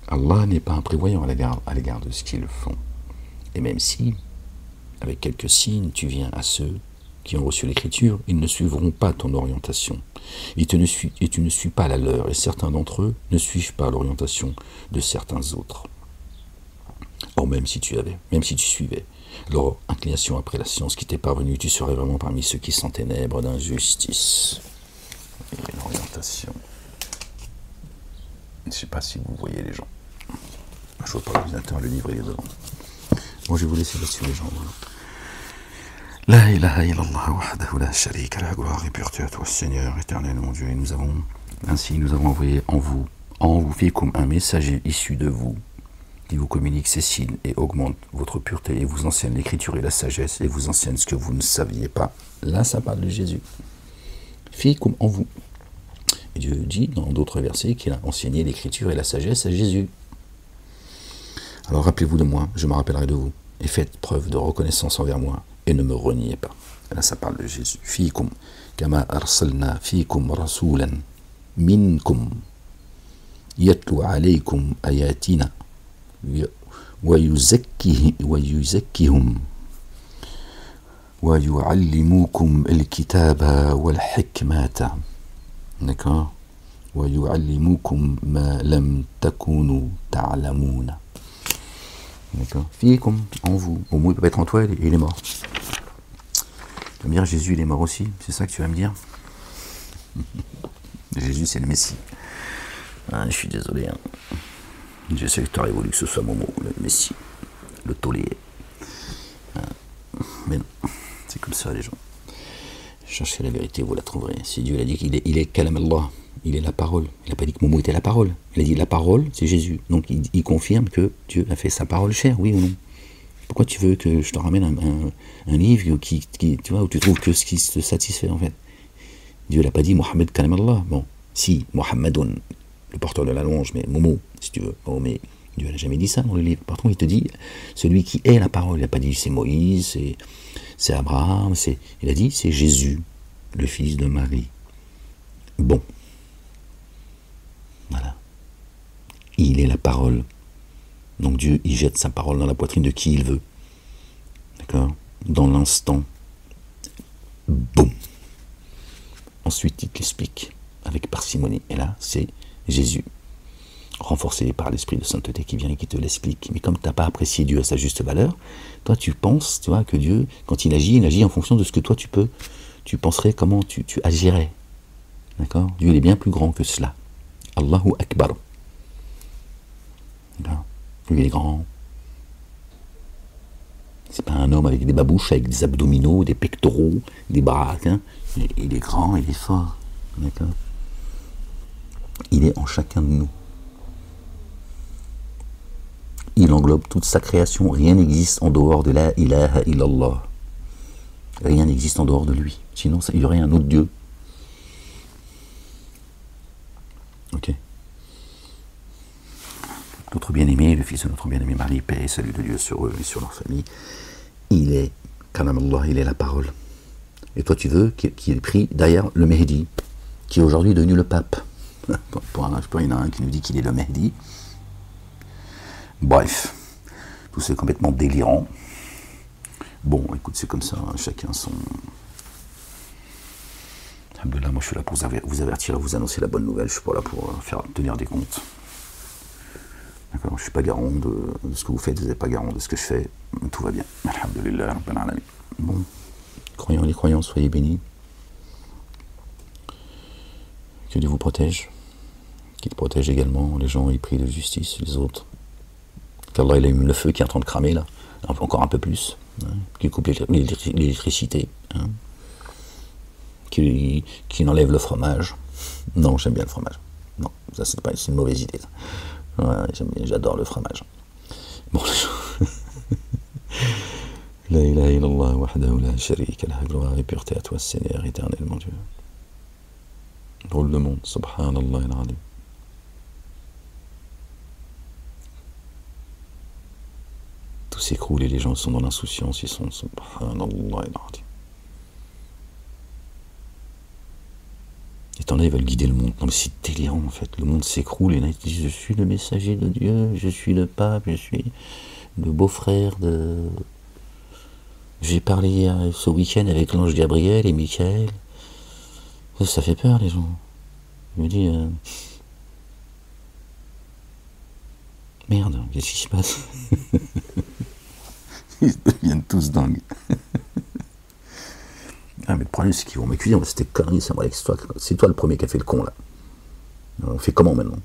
Allah n'est pas imprévoyant à l'égard de ce qu'ils font. Et même si, avec quelques signes, tu viens à ceux qui ont reçu l'écriture, ils ne suivront pas ton orientation. Et tu ne suis pas la leur, et certains d'entre eux ne suivent pas l'orientation de certains autres. Or, même si tu suivais leur inclination après la science qui t'est parvenue, tu serais vraiment parmi ceux qui sont ténèbres d'injustice. Et l'orientation. Je ne sais pas si vous voyez les gens. Je vois pas l'ordinateur, le livre il est devant. Bon, je vais vous laisser là-dessus les gens. Voilà. La ilaha illallah wahdahu la sharika la gloire et pureté à toi Seigneur éternel mon Dieu. Et nous avons envoyé en vous fikum un messager issu de vous qui vous communique ces signes et augmente votre pureté et vous enseigne l'écriture et la sagesse et vous enseigne ce que vous ne saviez pas. Là ça parle de Jésus. Fikum en vous. Et Dieu dit dans d'autres versets qu'il a enseigné l'écriture et la sagesse à Jésus. Alors rappelez-vous de moi, je me rappellerai de vous, et faites preuve de reconnaissance envers moi, et ne me reniez pas. Et là ça parle de Jésus. Fikum, kama arsalna fikum rasulan minkum, yatlu alaykum ayatina, wa yuzakkihum, wa yuallimukum al-kitaba wal-hikmata. D'accord? Wa yuallimukum ma lam takunu ta'lamouna. D'accord. Fikum, en vous. Au moins, il peut pas être en toi, il est mort. Tu vas me dire, Jésus, il est mort aussi. C'est ça que tu vas me dire? Jésus, c'est le Messie. Ah, je suis désolé. Hein. Je sais que tu aurais voulu que ce soit Momo, le Messie. Le taulier. Ah. Mais non, c'est comme ça, les gens. Cherchez la vérité, vous la trouverez. Si Dieu a dit qu'il est Kalam Allah, il est la parole. Il n'a pas dit que Momo était la parole. Il a dit la parole, c'est Jésus. Donc il confirme que Dieu a fait sa parole chère, oui ou non? Pourquoi tu veux que je te ramène un livre qui tu vois, où tu trouves que ce qui te satisfait en fait? Dieu n'a pas dit Mohammed Kalam Allah. Bon, si, Mohammedoun, le porteur de la louange, mais Momo, si tu veux. Bon, mais Dieu n'a jamais dit ça dans le livre. Par contre, il te dit celui qui est la parole. Il n'a pas dit c'est Moïse, c'est Abraham, il a dit c'est Jésus, le fils de Marie. Bon. Voilà. Il est la parole. Donc Dieu, il jette sa parole dans la poitrine de qui il veut. D'accord? Dans l'instant. Boum. Ensuite, il te l'explique avec parcimonie. Et là, c'est Jésus. Renforcé par l'esprit de sainteté qui vient et qui te l'explique. Mais comme tu n'as pas apprécié Dieu à sa juste valeur, toi tu penses, tu vois, que Dieu, quand il agit en fonction de ce que toi tu penserais comment tu agirais. D'accord? Dieu il est bien plus grand que cela. Allahu Akbar. Lui il est grand. C'est pas un homme avec des babouches, avec des abdominaux, des pectoraux, des bras. Hein. Il est grand, il est fort. D'accord? Il est en chacun de nous. Il englobe toute sa création. Rien n'existe en dehors de la ilaha illallah. Rien n'existe en dehors de lui. Sinon, il y aurait un autre Dieu. Ok. Notre bien-aimé, le fils de notre bien-aimé Marie, paix et salut de Dieu sur eux et sur leur famille. Il est, Kalam Allah, il est la parole. Et toi, tu veux qu'il ait pris derrière le Mehdi, qui est aujourd'hui devenu le pape. Je sais pas, il y en a un qui nous dit qu'il est le Mahdi. Bref, tout c'est complètement délirant. Bon, écoute, c'est comme ça, hein, chacun son... Alhamdoulilah, moi je suis là pour vous avertir, vous annoncer la bonne nouvelle, je suis pas là pour tenir des comptes. D'accord, je ne suis pas garant de ce que vous faites, vous n'êtes pas garant de ce que je fais, tout va bien. Alhamdoulilah, Rabbil Alamin. Bon, croyants, les croyants, soyez bénis. Que Dieu vous protège, qu'il protège également les gens épris de justice, les autres. Qu'Allah il allume le feu qui est en train de cramer là, encore un peu plus, hein, qui coupe l'électricité, hein, qui enlève le fromage. Non, j'aime bien le fromage. Non, ça c'est une mauvaise idée. Ouais, j'adore le fromage. Bon, la ilaha illallah wahdahu la sharika lah, gloire et pureté à toi, Seigneur éternel, mon Dieu. Drôle de monde, subhanallah al-azim. Tout s'écroule et les gens sont dans l'insouciance, ils sont subhanallah al-azim. Et t'en as, ils veulent guider le monde. Non mais c'est délirant en fait, le monde s'écroule et là ils disent je suis le messager de Dieu, je suis le pape, je suis le beau-frère de... J'ai parlé ce week-end avec l'ange Gabriel et Michael. Ça fait peur les gens. Je me dis... Merde, qu'est-ce qui se passe? Ils deviennent tous dingues. Ah mais le problème c'est qu'ils vont m'accuser, c'était connerie, ça moi l'ex-toi. C'est toi le premier qui a fait le con là. On fait comment maintenant?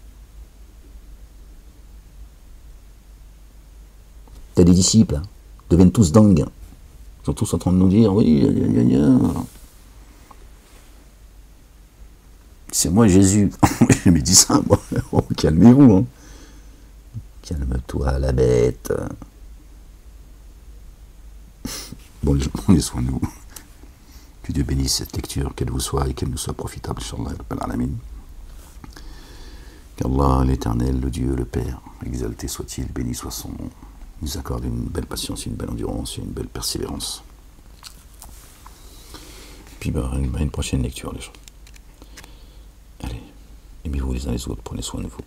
T'as des disciples, hein, ils deviennent tous dingues. Ils sont tous en train de nous dire, oui, c'est moi Jésus. Je me dis ça, moi. Oh, calmez-vous. Hein. Calme-toi, la bête. Bon, prenez soin de vous. Que Dieu bénisse cette lecture, qu'elle vous soit et qu'elle nous soit profitable, Inch'Allah, Rabbil Alamin. Qu'Allah, l'Éternel, le Dieu, le Père, exalté soit-il, béni soit son nom, nous accorde une belle patience, une belle endurance et une belle persévérance. Puis une prochaine lecture, les gens. Allez, aimez-vous les uns les autres, prenez soin de vous.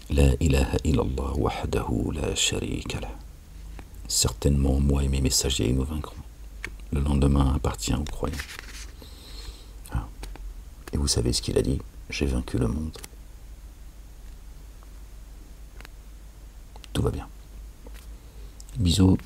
La ilaha illallah wahdahu la sharika lah. Certainement, moi et mes messagers, nous vaincrons. Le lendemain appartient aux croyants. Ah. Et vous savez ce qu'il a dit? J'ai vaincu le monde. Tout va bien. Bisous.